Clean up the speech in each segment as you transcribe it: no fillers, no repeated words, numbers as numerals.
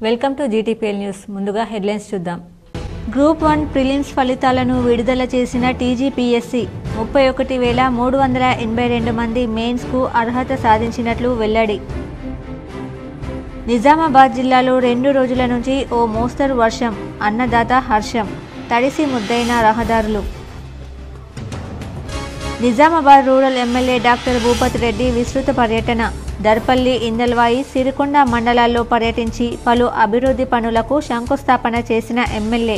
Welcome to GTPL news. ముందుగా headlines చూద్దాం. Group 1 prelims ఫలితాలను విడుదల చేసిన టీజీపీఎస్సీ 31,382 మంది మెయిన్స్కు అర్హత సాధించినట్లు వెల్లడి. నిజామాబాద్ జిల్లాలో 2 రోజుల నుంచి ఓ మోస్తరు వర్షం, అన్నదాత హర్షం, తడిసి ముద్దైన రహదారులు. Nizamabad rural MLA doctor Bhupathi Reddy విస్తృత పర్యటన. దర్పల్లి, ఇందల్వాయి, సిరికొండ మండలాల్లో పర్యటించి పలు అభివృద్ధి పనులకు శంకుస్థాపన చేసిన ఎమ్మెల్యే.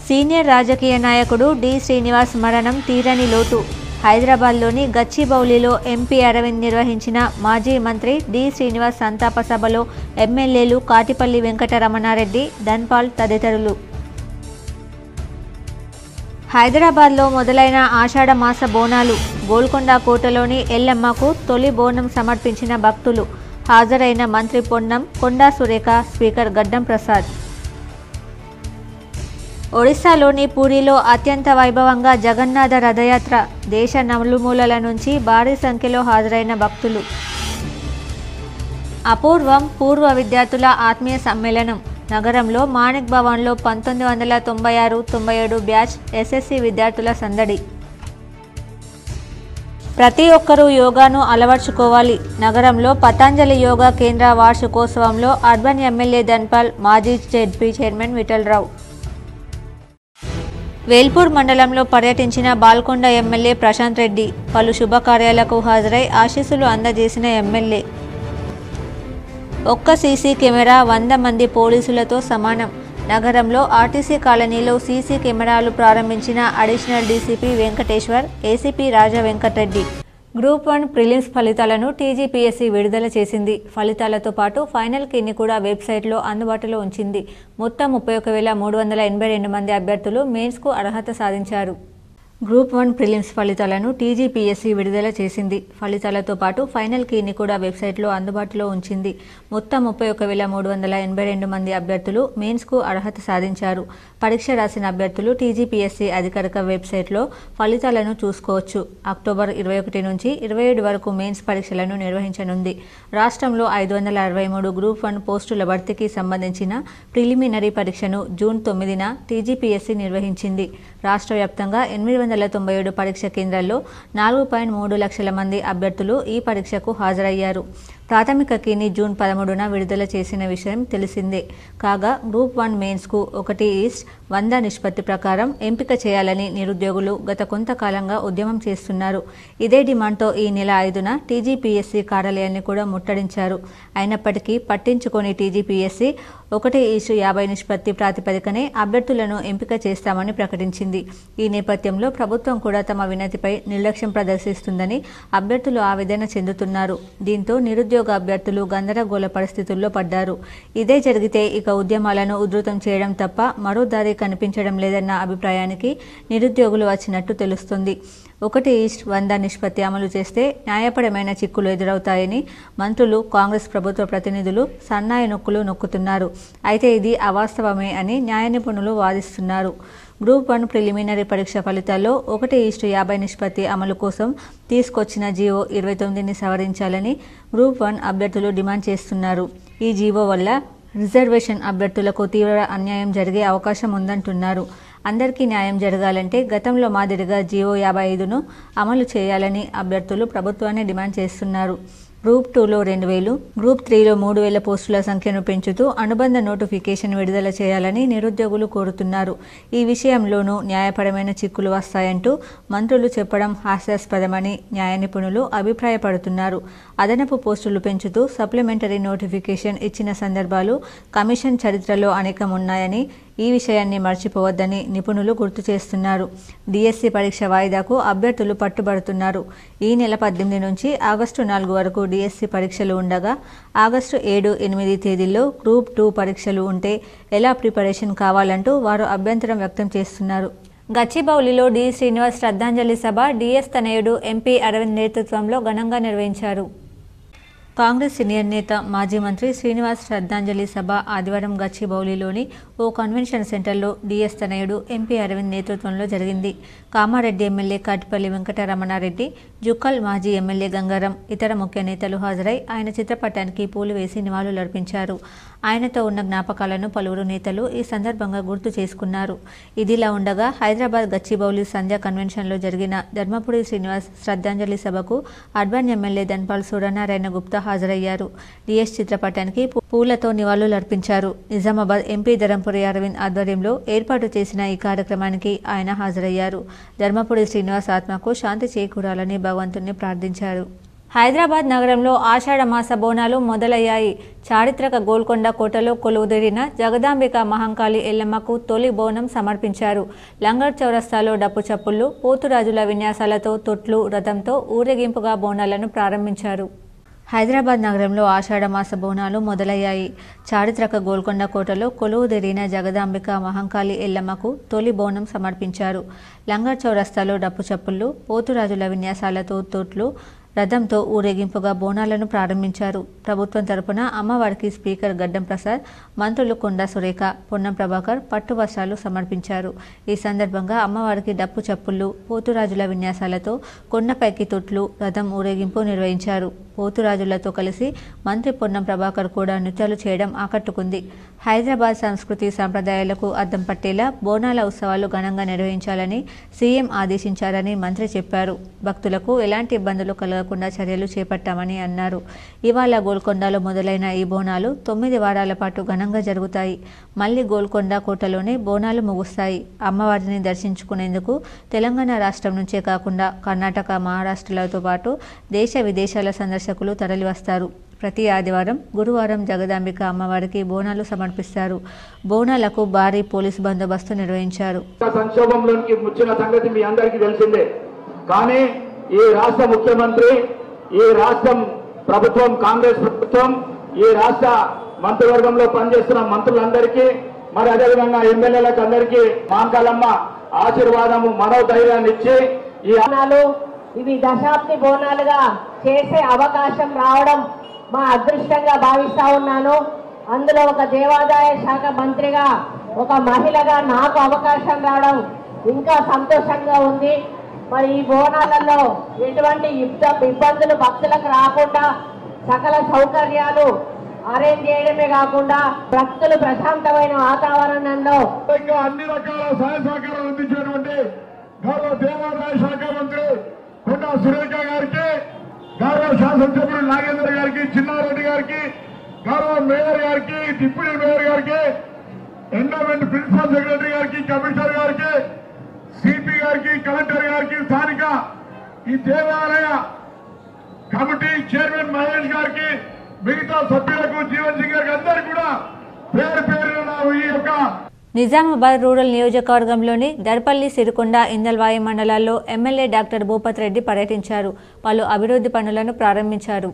సీనియర్ రాజకీయ నాయకుడు డి. శ్రీనివాస్ మరణం తీరని లోటు. హైదరాబాద్లోని గచ్చిబౌలిలో ఎంపీ అరవింద్ నిర్వహించిన మాజీ మంత్రి డి. శ్రీనివాస్ సంతాప సభలో ఎమ్మెల్యేలు కాటిపల్లి వెంకటరమణారెడ్డి, ధన్పాల్ తదితరులు. హైదరాబాద్లో మొదలైన ఆషాఢ మాస బోనాలు. గోల్కొండ కోటలోని ఎల్లమ్మకు తొలి బోనం సమర్పించిన భక్తులు. హాజరైన మంత్రి పొన్నం, కొండా సురేఖ, స్పీకర్ గడ్డం ప్రసాద్. ఒడిశాలోని పూరిలో అత్యంత వైభవంగా జగన్నాథ రథయాత్ర. దేశ నలుమూలల నుంచి భారీ సంఖ్యలో హాజరైన భక్తులు. అపూర్వం పూర్వ విద్యార్థుల ఆత్మీయ సమ్మేళనం. నగరంలో మాణిక్ భవన్లో 1996-97 బ్యాచ్ ఎస్ఎస్సి విద్యార్థుల సందడి. ప్రతి ఒక్కరూ యోగాను అలవర్చుకోవాలి. నగరంలో పతంజలి యోగా కేంద్ర వార్షికోత్సవంలో అర్బన్ ఎమ్మెల్యే ధన్పాల్, మాజీ జెడ్పీ చైర్మన్ విఠలరావు. వేల్పూర్ మండలంలో పర్యటించిన బాల్కొండ ఎమ్మెల్యే ప్రశాంత్ రెడ్డి. పలు శుభకార్యాలకు హాజరై ఆశీస్సులు అందజేసిన ఎమ్మెల్యే. ఒక్క సీసీ కెమెరా 100 మంది పోలీసులతో సమానం. నగరంలో ఆర్టీసీ కాలనీలో సీసీ కెమెరాలు ప్రారంభించిన అడిషనల్ డీసీపీ వెంకటేశ్వర్, ఏసీపీ రాజా వెంకటరెడ్డి. గ్రూప్ 1 ప్రిలిమ్స్ ఫలితాలను టీజీపీఎస్సీ విడుదల చేసింది. ఫలితాలతో పాటు ఫైనల్ కీని కూడా వెబ్సైట్లో అందుబాటులో ఉంచింది. మొత్తం 31,382 మంది అభ్యర్థులు మెయిన్స్కు అర్హత సాధించారు. గ్రూప్ 1 ప్రిలిమ్స్ ఫలితాలను టీజీపీఎస్సీ విడుదల చేసింది. ఫలితాలతో పాటు ఫైనల్ కీని కూడా వెబ్సైట్లో అందుబాటులో ఉంచింది. మొత్తం 31,382 మంది అభ్యర్థులు మెయిన్స్కు అర్హత సాధించారు. పరీక్ష రాసిన అభ్యర్థులు టీజీపీఎస్సీ అధికారిక వెబ్సైట్లో ఫలితాలను చూసుకోవచ్చు. అక్టోబర్ 21 నుంచి 27 వరకు మెయిన్స్ పరీక్షలను నిర్వహించనుంది. రాష్ట్రంలో 563 గ్రూప్ 1 పోస్టుల భర్తీకి సంబంధించిన ప్రిలిమినరీ పరీక్షను జూన్ 9న టీజీపీఎస్సీ నిర్వహించింది. రాష్ట్ర వ్యాప్తంగా 897 పరీక్ష కేంద్రాల్లో 4.3 లక్షల మంది అభ్యర్థులు ఈ పరీక్షకు హాజరయ్యారు. ప్రాథమిక కీని జూన్ 13న విడుదల చేసిన విషయం తెలిసిందే. కాగా గ్రూప్ 1 మెయిన్స్కు 1:100 నిష్పత్తి ప్రకారం ఎంపిక చేయాలని నిరుద్యోగులు గత కొంతకాలంగా ఉద్యమం చేస్తున్నారు. ఇదే డిమాండ్తో ఈ నెల 5న టీజీపీఎస్సీ కార్యాలయాన్ని కూడా ముట్టడించారు. అయినప్పటికీ పట్టించుకొని టీజీపీఎస్సీ 1:50 నిష్పత్తి ప్రాతిపదికనే అభ్యర్థులను ఎంపిక చేస్తామని ప్రకటించింది. ఈ నేపథ్యంలో ప్రభుత్వం కూడా తమ వినతిపై నిర్లక్ష్యం ప్రదర్శిస్తుందని అభ్యర్థులు ఆవేదన చెందుతున్నారు. దీంతో నిరుద్యోగ అభ్యర్థులు గందరగోళ పరిస్థితుల్లో పడ్డారు. ఇదే జరిగితే ఇక ఉద్యమాలను ఉధృతం చేయడం తప్ప మరో దారి కనిపించడం లేదన్న అభిప్రాయానికి నిరుద్యోగులు వచ్చినట్టు తెలుస్తుంది. 1:100 నిష్పత్తి అమలు చేస్తే న్యాయపరమైన చిక్కులు ఎదురవుతాయని మంత్రులు, కాంగ్రెస్ ప్రభుత్వ ప్రతినిధులు సన్నాయి నొక్కులు నొక్కుతున్నారు. అయితే ఇది అవాస్తవమే అని న్యాయ నిపుణులు వాదిస్తున్నారు. గ్రూప్ 1 ప్రిలిమినరీ పరీక్ష ఫలితాల్లో 1:50 నిష్పత్తి అమలు కోసం తీసుకొచ్చిన జీవో 29ని సవరించాలని గ్రూప్ 1 అభ్యర్థులు డిమాండ్ చేస్తున్నారు. ఈ జీవో వల్ల రిజర్వేషన్ అభ్యర్థులకు తీవ్ర అన్యాయం జరిగే అవకాశం ఉందంటున్నారు. అందరికీ న్యాయం జరగాలంటే గతంలో మాదిరిగా జీవో 55ను అమలు చేయాలని అభ్యర్థులు ప్రభుత్వాన్ని డిమాండ్ చేస్తున్నారు. గ్రూప్ 2లో 2,000, గ్రూప్ 3లో 3,000 పోస్టుల సంఖ్యను పెంచుతూ అనుబంధ నోటిఫికేషన్ విడుదల చేయాలని నిరుద్యోగులు కోరుతున్నారు. ఈ విషయంలోనూ న్యాయపరమైన చిక్కులు వస్తాయంటూ మంత్రులు చెప్పడం హాస్యాస్పదమని న్యాయ నిపుణులు అభిప్రాయపడుతున్నారు. అదనపు పోస్టులు పెంచుతూ సప్లిమెంటరీ నోటిఫికేషన్ ఇచ్చిన సందర్భాలు కమిషన్ చరిత్రలో అనేకం ఉన్నాయని, ఈ విషయాన్ని మర్చిపోవద్దని నిపుణులు గుర్తు చేస్తున్నారు. డిఎస్సి పరీక్ష వాయిదాకు అభ్యర్థులు పట్టుబడుతున్నారు. ఈ నెల 18 నుంచి ఆగస్టు 4 వరకు డిఎస్సి పరీక్షలు ఉండగా ఆగస్టు 7, 8 తేదీల్లో గ్రూప్ 2 పరీక్షలు ఉంటే ఎలా ప్రిపరేషన్ కావాలంటూ వారు అభ్యంతరం వ్యక్తం చేస్తున్నారు. గచ్చిబౌలిలో డి. శ్రీనివాస్ శ్రద్ధాంజలి సభ డిఎస్ తనయుడు ఎంపీ అరవింద్ నేతృత్వంలో ఘనంగా నిర్వహించారు. కాంగ్రెస్ సీనియర్ నేత మాజీ మంత్రి శ్రీనివాస్ శ్రద్ధాంజలి సభ ఆదివారం గచ్చిబౌలిలోని ఓ కన్వెన్షన్ సెంటర్లో డిఎస్ తనయుడు ఎంపీ అరవింద్ నేతృత్వంలో జరిగింది. కామారెడ్డి ఎమ్మెల్యే కాటిపల్లి వెంకటరమణారెడ్డి, జుక్కల్ మాజీ ఎమ్మెల్యే గంగారం, ఇతర ముఖ్య నేతలు హాజరై ఆయన చిత్రపటానికి పూలు వేసి నివాళులర్పించారు. ఆయనతో ఉన్న జ్ఞాపకాలను పలువురు నేతలు ఈ సందర్భంగా గుర్తు చేసుకున్నారు. ఇదిలా ఉండగా హైదరాబాద్ గచ్చిబౌలి సంధ్య కన్వెన్షన్లో జరిగిన ధర్మపురి శ్రీనివాస్ శ్రద్ధాంజలి సభకు అర్బన్ ఎమ్మెల్యే ధన్పాల్ సూర్యనారాయణ గుప్తా హాజరయ్యారు. డిఎస్ చిత్రపటానికి పూలతో నివాళులర్పించారు. నిజామాబాద్ ఎంపీ ధర్మపురి అరవింద్ ఆధ్వర్యంలో ఏర్పాటు చేసిన ఈ కార్యక్రమానికి ఆయన హాజరయ్యారు. ధర్మపురి శ్రీనివాస్ ఆత్మకు శాంతి చేకూరాలని భగవంతుణ్ణి ప్రార్థించారు. హైదరాబాద్ నగరంలో ఆషాఢ మాస బోనాలు మొదలయ్యాయి. చారిత్రక గోల్కొండ కోటలో కొలువుదీరిన జగదాంబిక మహంకాళి ఎల్లమ్మకు తొలి బోనం సమర్పించారు. లంగర్ చౌరస్తాలో డప్పు చప్పుళ్లు, పోతురాజుల విన్యాసాలతో తొట్లు, రథంతో ఊరేగింపుగా బోనాలను ప్రారంభించారు. హైదరాబాద్ నగరంలో ఆషాఢ మాస బోనాలు మొదలయ్యాయి. చారిత్రక గోల్కొండ కోటలో కొలువుదీరిన జగదాంబిక మహంకాళి ఎల్లమ్మకు తొలి బోనం సమర్పించారు. లంగర్ చౌరస్తాలో డప్పు చప్పుళ్లు, పోతురాజుల విన్యాసాలతో తొట్లు, రథంతో ఊరేగింపుగా బోనాలను ప్రారంభించారు. ప్రభుత్వం తరపున అమ్మవారికి స్పీకర్ గడ్డం ప్రసాద్, మంత్రులు కొండా సురేఖ, పొన్నం ప్రభాకర్ పట్టు వస్త్రాలు సమర్పించారు. ఈ సందర్భంగా అమ్మవారికి డప్పు చప్పుళ్లు, పోతురాజుల విన్యాసాలతో కొండపైకి తొట్లు, రథం ఊరేగింపు నిర్వహించారు. పోతురాజులతో కలిసి మంత్రి పొన్నం ప్రభాకర్ కూడా నృత్యాలు చేయడం ఆకట్టుకుంది. హైదరాబాద్ సంస్కృతి సంప్రదాయాలకు అద్దం పట్టేలా బోనాల ఉత్సవాలు ఘనంగా నిర్వహించాలని సీఎం ఆదేశించారని మంత్రి చెప్పారు. భక్తులకు ఎలాంటి ఇబ్బందులు కలగకుండా చర్యలు చేపట్టామని అన్నారు. ఇవాళ గోల్కొండలో మొదలైన ఈ బోనాలు 9 వారాల పాటు ఘనంగా జరుగుతాయి. మళ్లీ గోల్కొండ కోటలోనే బోనాలు ముగుస్తాయి. అమ్మవారిని దర్శించుకునేందుకు తెలంగాణ రాష్ట్రం నుంచే కాకుండా కర్ణాటక, మహారాష్ట్రలతో పాటు దేశ విదేశాల సందర్శకులు తరలివస్తారు. ప్రతి ఆదివారం, గురువారం జగదాంబిక అమ్మవారికి బోనాలు సమర్పిస్తారు. బోనాలకు భారీ పోలీసు బందోబస్తు నిర్వహించారు. సంక్షోభంలోకి ముచ్చిన సంగతి మీ అందరికీ తెలిసిందే. కానీ ఈ రాష్ట్ర ముఖ్యమంత్రి, ఈ రాష్ట్రం ప్రభుత్వం, కాంగ్రెస్ ప్రభుత్వం, ఈ రాష్ట్ర మంత్రివర్గంలో పనిచేస్తున్న మంత్రులందరికీ, మరి అదేవిధంగా ఎమ్మెల్యేలకు అందరికీ మహంకాళమ్మ ఆశీర్వాదము, మనోధైర్యాన్ని ఇచ్చి ఈ ఇవి దశాబ్ది బోనాలుగా చేసే అవకాశం రావడం మా అదృష్టంగా భావిస్తా ఉన్నాను. అందులో ఒక దేవాదాయ శాఖ మంత్రిగా, ఒక మహిళగా నాకు అవకాశం రావడం ఇంకా సంతోషంగా ఉంది. మరి ఈ బోనాలలో ఎటువంటి ఇబ్బందులు భక్తులకు రాకుండా సకల సౌకర్యాలు అరేంజ్ చేయడమే కాకుండా భక్తులు ప్రశాంతమైన వాతావరణంలో అన్ని రకాల సహాయ సహకారాలు అందించేటువంటి గౌరవ దేవాదాయ శాఖ మంత్రి కొండా సురేఖ గారికి, గౌరవ శాసనసభ్యులు నాగేంద్ర గారికి, చిన్నారెడ్డి గారికి, గౌరవ మేయర్ గారికి, డిప్యూటీ మేయర్ గారికి, ఎండోమెంట్ ప్రిన్సిపల్ సెక్రటరీ గారికి, కమిషనర్ గారికి, సిపి గారికి, కలెక్టర్ గారికి, స్థానిక ఈ దేవాలయ కమిటీ చైర్మన్ మహేష్ గారికి, మిగతా సభ్యులకు, జీవన్ సింగ్ గారికి అందరికీ కూడా పేరు పేరున ఈ యొక్క నిజామాబాద్ రూరల్ నియోజకవర్గంలోని దర్పల్లి, సిరికొండ, ఇందల్వాయి మండలాల్లో ఎమ్మెల్యే డాక్టర్ భూపత్ రెడ్డి పర్యటించారు. పలు అభివృద్ధి పనులను ప్రారంభించారు.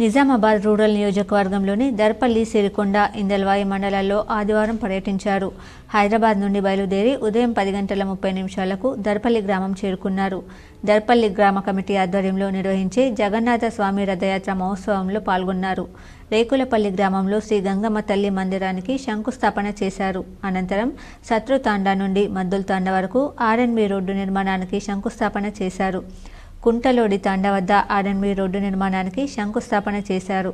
నిజామాబాద్ రూరల్ నియోజకవర్గంలోని దర్పల్లి, సిరికొండ, ఇందల్వాయి మండలాల్లో ఆదివారం పర్యటించారు. హైదరాబాద్ నుండి బయలుదేరి ఉదయం 10:30 దర్పల్లి గ్రామం చేరుకున్నారు. దర్పల్లి గ్రామ కమిటీ ఆధ్వర్యంలో నిర్వహించే జగన్నాథ స్వామి రథయాత్ర మహోత్సవంలో పాల్గొన్నారు. రేకులపల్లి గ్రామంలో శ్రీ గంగమ్మ తల్లి మందిరానికి శంకుస్థాపన చేశారు. అనంతరం శత్రుతాండా నుండి మద్దుల తాండా వరకు ఆర్ఎన్బి రోడ్డు నిర్మాణానికి శంకుస్థాపన చేశారు. కుంటలోడి తాండా వద్ద ఆర్ఎన్బి రోడ్డు నిర్మాణానికి శంకుస్థాపన చేశారు.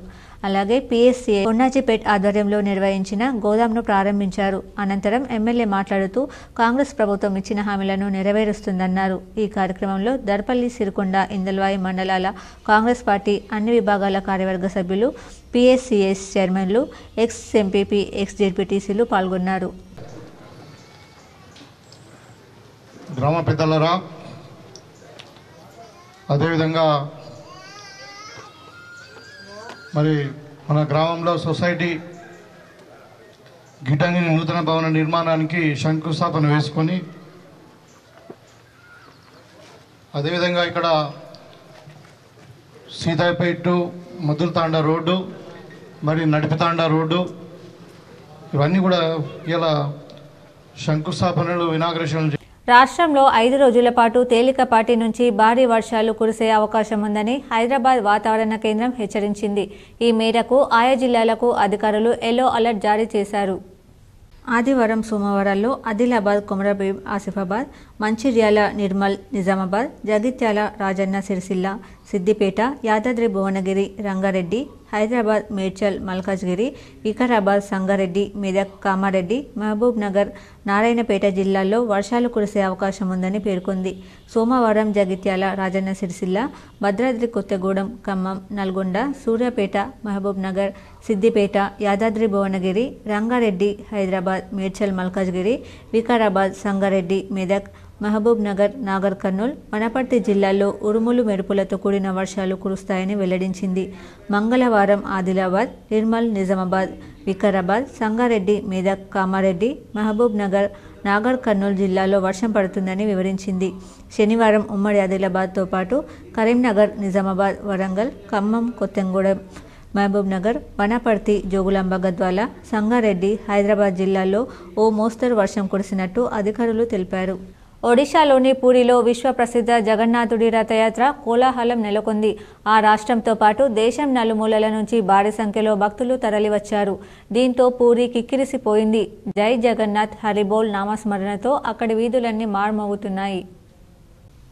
అలాగే పిఎస్సిఏ కొన్నాజిపేట్ ఆధ్వర్యంలో నిర్వహించిన గోదాంను ప్రారంభించారు. అనంతరం ఎమ్మెల్యే మాట్లాడుతూ కాంగ్రెస్ ప్రభుత్వం ఇచ్చిన హామీలను నెరవేరుస్తుందన్నారు. ఈ కార్యక్రమంలో దర్పల్లి, సిరికొండ, ఇందల్వాయి మండలాల కాంగ్రెస్ పార్టీ అన్ని విభాగాల కార్యవర్గ సభ్యులు, పిఎస్సిఎస్ చైర్మన్లు, ఎక్స్ ఎంపీపీ, ఎక్స్ జెడ్పీటీసీలు పాల్గొన్నారు. గ్రామ పెద్దలరా, అదేవిధంగా మరి మన గ్రామంలో సొసైటీ గిడ్డంగిని నూతన భవన నిర్మాణానికి శంకుస్థాపన వేసుకొని, అదేవిధంగా ఇక్కడ సీతాపేట మద్దుల తాండా రోడ్డు, మరి నడిపితాండా రోడ్డు, ఇవన్నీ కూడా ఇలా శంకుస్థాపనలు, ఇనాగ్రేషన్లు. రాష్ట్రంలో 5 రోజుల పాటు తేలికపాటి నుంచి భారీ వర్షాలు కురిసే అవకాశం ఉందని హైదరాబాద్ వాతావరణ కేంద్రం హెచ్చరించింది. ఈ మేరకు ఆయా జిల్లాలకు అధికారులు ఎల్లో అలర్ట్ జారీ చేశారు. ఆదివారం, సోమవారాల్లో ఆదిలాబాద్, కొమరంభీం, ఆసిఫాబాద్, మంచిర్యాల, నిర్మల్, నిజామాబాద్, జగిత్యాల, రాజన్న సిరిసిల్ల, సిద్దిపేట, యాదాద్రి భువనగిరి, రంగారెడ్డి, హైదరాబాద్, మేడ్చల్, మల్కాజ్గిరి, వికారాబాద్, సంగారెడ్డి, మెదక్, కామారెడ్డి, మహబూబ్ నగర్, నారాయణపేట జిల్లాల్లో వర్షాలు కురిసే అవకాశం ఉందని పేర్కొంది. సోమవారం జగిత్యాల, రాజన్న సిరిసిల్ల, భద్రాద్రి కొత్తగూడెం, ఖమ్మం, నల్గొండ, సూర్యాపేట, మహబూబ్ నగర్, సిద్దిపేట, యాదాద్రి భువనగిరి, రంగారెడ్డి, హైదరాబాద్, మేడ్చల్, మల్కాజ్గిరి, వికారాబాద్, సంగారెడ్డి, మెదక్, మహబూబ్ నగర్, నాగర్ కర్నూల్, వనపర్తి జిల్లాల్లో ఉరుములు మెరుపులతో కూడిన వర్షాలు కురుస్తాయని వెల్లడించింది. మంగళవారం ఆదిలాబాద్, నిర్మల్, నిజామాబాద్, వికారాబాద్, సంగారెడ్డి, మెదక్, కామారెడ్డి, మహబూబ్ నగర్, నాగర్ కర్నూల్ జిల్లాలో వర్షం పడుతుందని వివరించింది. శనివారం ఉమ్మడి ఆదిలాబాద్తో పాటు కరీంనగర్, నిజామాబాద్, వరంగల్, ఖమ్మం, కొత్తగూడెం, మహబూబ్ నగర్, వనపర్తి, జోగులాంబ, గద్వాల, సంగారెడ్డి, హైదరాబాద్ జిల్లాల్లో ఓ మోస్తరు వర్షం కురిసినట్టు అధికారులు తెలిపారు. ఒడిశాలోని పూరిలో విశ్వ ప్రసిద్ధ జగన్నాథుడి రథయాత్ర కోలాహలం నెలకొంది. ఆ రాష్ట్రంతో పాటు దేశం నలుమూలల నుంచి భారీ సంఖ్యలో భక్తులు తరలివచ్చారు. దీంతో పూరి కిక్కిరిసిపోయింది. జై జగన్నాథ్ హరిబోల్ నామస్మరణతో అక్కడి వీధులన్నీ మార్మోగుతున్నాయి.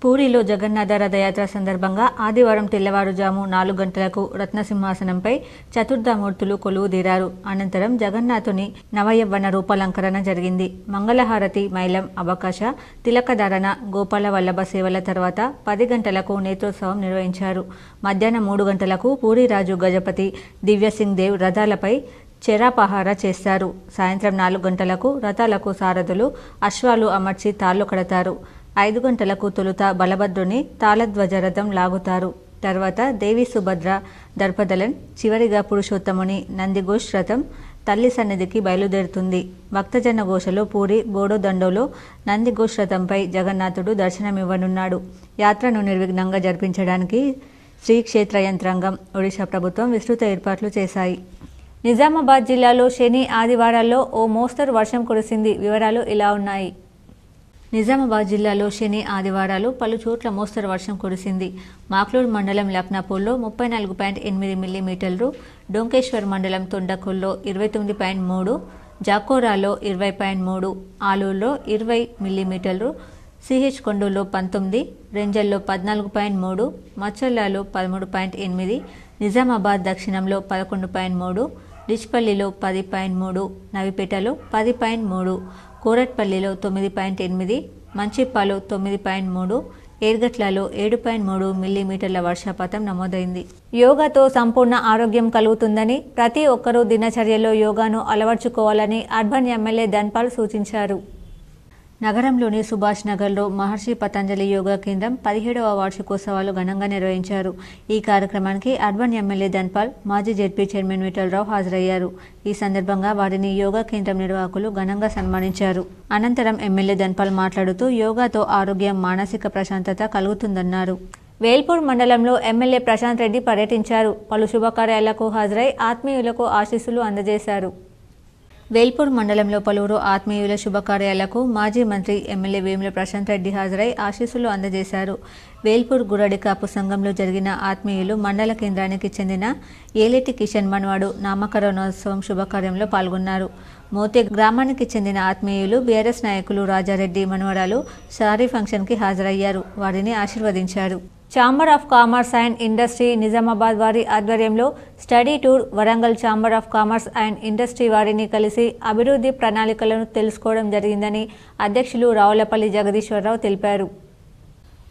పూరిలో జగన్నాథ రథయాత్ర సందర్భంగా ఆదివారం తెల్లవారుజాము 4 గంటలకు రత్నసింహాసనంపై చతుర్ధామూర్తులు కొలువుదీరారు. అనంతరం జగన్నాథుని నవయవ్వన రూపాలంకరణ జరిగింది. మంగళహారతి, మైలం, అబకాశ, తిలకధారణ, గోపాల వల్లభ సేవల తర్వాత 10 గంటలకు నేత్రోత్సవం నిర్వహించారు. మధ్యాహ్నం 3 గంటలకు పూరి రాజు గజపతి దివ్యసింగ్ దేవ్ రథాలపై చెరాపహార చేస్తారు. సాయంత్రం 4 గంటలకు రథాలకు సారథులు అశ్వాలు అమర్చి తాళ్లు కడతారు. 5 గంటలకు తొలుత బలభద్రుని తాళధ్వజరథం లాగుతారు. తర్వాత దేవి సుభద్ర దర్పదలన్, చివరిగా పురుషోత్తముని నందిఘోష్ రథం తల్లి సన్నిధికి బయలుదేరుతుంది. భక్తజన ఘోషలో పూరి బోడోదండోలో నందిఘోష్ రథంపై జగన్నాథుడు దర్శనమివ్వనున్నాడు. యాత్రను నిర్విఘ్నంగా జరిపించడానికి శ్రీ క్షేత్ర యంత్రాంగం, ఒడిశా ప్రభుత్వం విస్తృత ఏర్పాట్లు చేశాయి. నిజామాబాద్ జిల్లాలో శని, ఆదివారాల్లో ఓ మోస్తరు వర్షం కురిసింది. వివరాలు ఇలా ఉన్నాయి. నిజామాబాద్ జిల్లాలో శని, ఆదివారాలు పలు చోట్ల మోస్తరు వర్షం కురిసింది. మాక్లూర్ మండలం లక్నాపూర్లో 34.8 మిల్లీమీటర్లు, డొంకేశ్వర్ మండలం తొండకూల్లో 29.3, జాకోరాలో 20.3, ఆలూరులో 20 మిల్లీమీటర్లు, సిహెచ్ కొండూరులో 19, రెంజల్లో 14.3, మచ్చర్లలో 13.8, నిజామాబాద్ దక్షిణంలో 11.3, డిచ్పల్లిలో 10.3, నవిపేటలో 10.3, కోరట్పల్లిలో 9.8, మంచిప్పాలో 9.3, ఏర్గట్లలో 7.3 మిల్లీమీటర్ల వర్షపాతం నమోదైంది. యోగాతో సంపూర్ణ ఆరోగ్యం కలుగుతుందని, ప్రతి ఒక్కరూ దినచర్యలో యోగాను అలవర్చుకోవాలని అర్బన్ ఎమ్మెల్యే ధన్పాల్ సూచించారు. నగరంలోని సుభాష్ నగర్లో మహర్షి పతంజలి యోగా కేంద్రం 17వ వార్షికోత్సవాలు ఘనంగా నిర్వహించారు. ఈ కార్యక్రమానికి అర్బన్ ఎమ్మెల్యే ధన్పాల్, మాజీ జెడ్పీ చైర్మన్ విఠలరావు హాజరయ్యారు. ఈ సందర్భంగా వారిని యోగా కేంద్రం నిర్వాహకులు ఘనంగా సన్మానించారు. అనంతరం ఎమ్మెల్యే ధన్పాల్ మాట్లాడుతూ యోగాతో ఆరోగ్యం, మానసిక ప్రశాంతత కలుగుతుందన్నారు. వేల్పూర్ మండలంలో ఎమ్మెల్యే ప్రశాంత్ రెడ్డి పర్యటించారు. పలు శుభకార్యాలకు హాజరై ఆత్మీయులకు ఆశీస్సులు అందజేశారు. వేల్పూర్ మండలంలో పలువురు ఆత్మీయుల శుభకార్యాలకు మాజీ మంత్రి ఎమ్మెల్యే వేముల ప్రశాంత్ రెడ్డి హాజరై ఆశీస్సులు అందజేశారు. వేల్పూర్ గురడి కాపు సంఘంలో జరిగిన ఆత్మీయులు మండల కేంద్రానికి చెందిన ఏలేటి కిషన్ మన్వాడు నామకరణోత్సవం శుభకార్యంలో పాల్గొన్నారు. మోతే గ్రామానికి చెందిన ఆత్మీయులు బీఆర్ఎస్ నాయకులు రాజారెడ్డి మన్వరాలు సారీ ఫంక్షన్కి హాజరయ్యారు. వారిని ఆశీర్వదించారు. Chamber of commerce and industry Nizamabad వారి ఆధ్వర్యంలో study tour, Warangal chamber of commerce and industry వారిని కలిసి అభివృద్ధి ప్రణాళికలను తెలుసుకోవడం జరిగిందని అధ్యక్షులు రావులపల్లి జగదీశ్వరరావు తెలిపారు.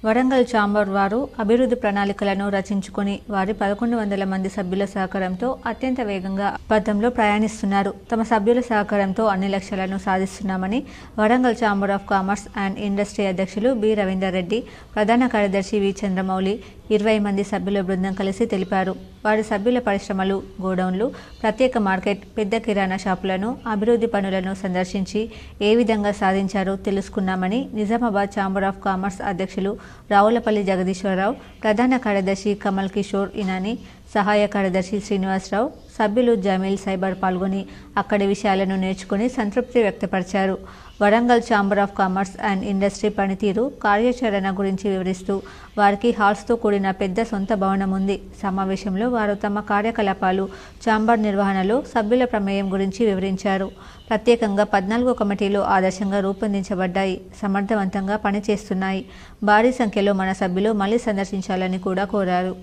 వరంగల్ ఛాంబర్ వారు అభివృద్ధి ప్రణాళికలను రచించుకుని వారి 1100 మంది సభ్యుల సహకారంతో అత్యంత వేగంగా పథంలో ప్రయాణిస్తున్నారు. తమ సభ్యుల సహకారంతో అన్ని లక్ష్యాలను సాధిస్తున్నామని Warangal chamber of commerce and industry అధ్యక్షులు బి రవీందర్ రెడ్డి, ప్రధాన కార్యదర్శి వి చంద్రమౌళి, 20 మంది సభ్యుల బృందం కలిసి తెలిపారు. వారి సభ్యుల పరిశ్రమలు, గోడౌన్లు, ప్రత్యేక మార్కెట్, పెద్ద కిరాణా షాపులను, అభివృద్ధి పనులను సందర్శించి ఏ విధంగా సాధించారో తెలుసుకున్నామని నిజామాబాద్ ఛాంబర్ ఆఫ్ కామర్స్ అధ్యక్షులు రావులపల్లి జగదీశ్వరరావు, ప్రధాన కార్యదర్శి కమల్ కిషోర్ ఇనాని, సహాయ కార్యదర్శి శ్రీనివాసరావు, సభ్యులు జమీల్ సైబర్ పాల్గొని అక్కడి విషయాలను నేర్చుకుని సంతృప్తి వ్యక్తపరిచారు. Warangal chamber of commerce and industry పనితీరు, కార్యాచరణ గురించి వివరిస్తూ వారికి హాల్స్తో కూడిన పెద్ద సొంత భవనం ఉంది. సమావేశంలో వారు తమ కార్యకలాపాలు, ఛాంబర్ నిర్వహణలో సభ్యుల ప్రమేయం గురించి వివరించారు. ప్రత్యేకంగా 14 కమిటీలు ఆదర్శంగా రూపొందించబడ్డాయి, సమర్థవంతంగా పనిచేస్తున్నాయి. భారీ సంఖ్యలో మన సభ్యులు మళ్లీ సందర్శించాలని కూడా కోరారు.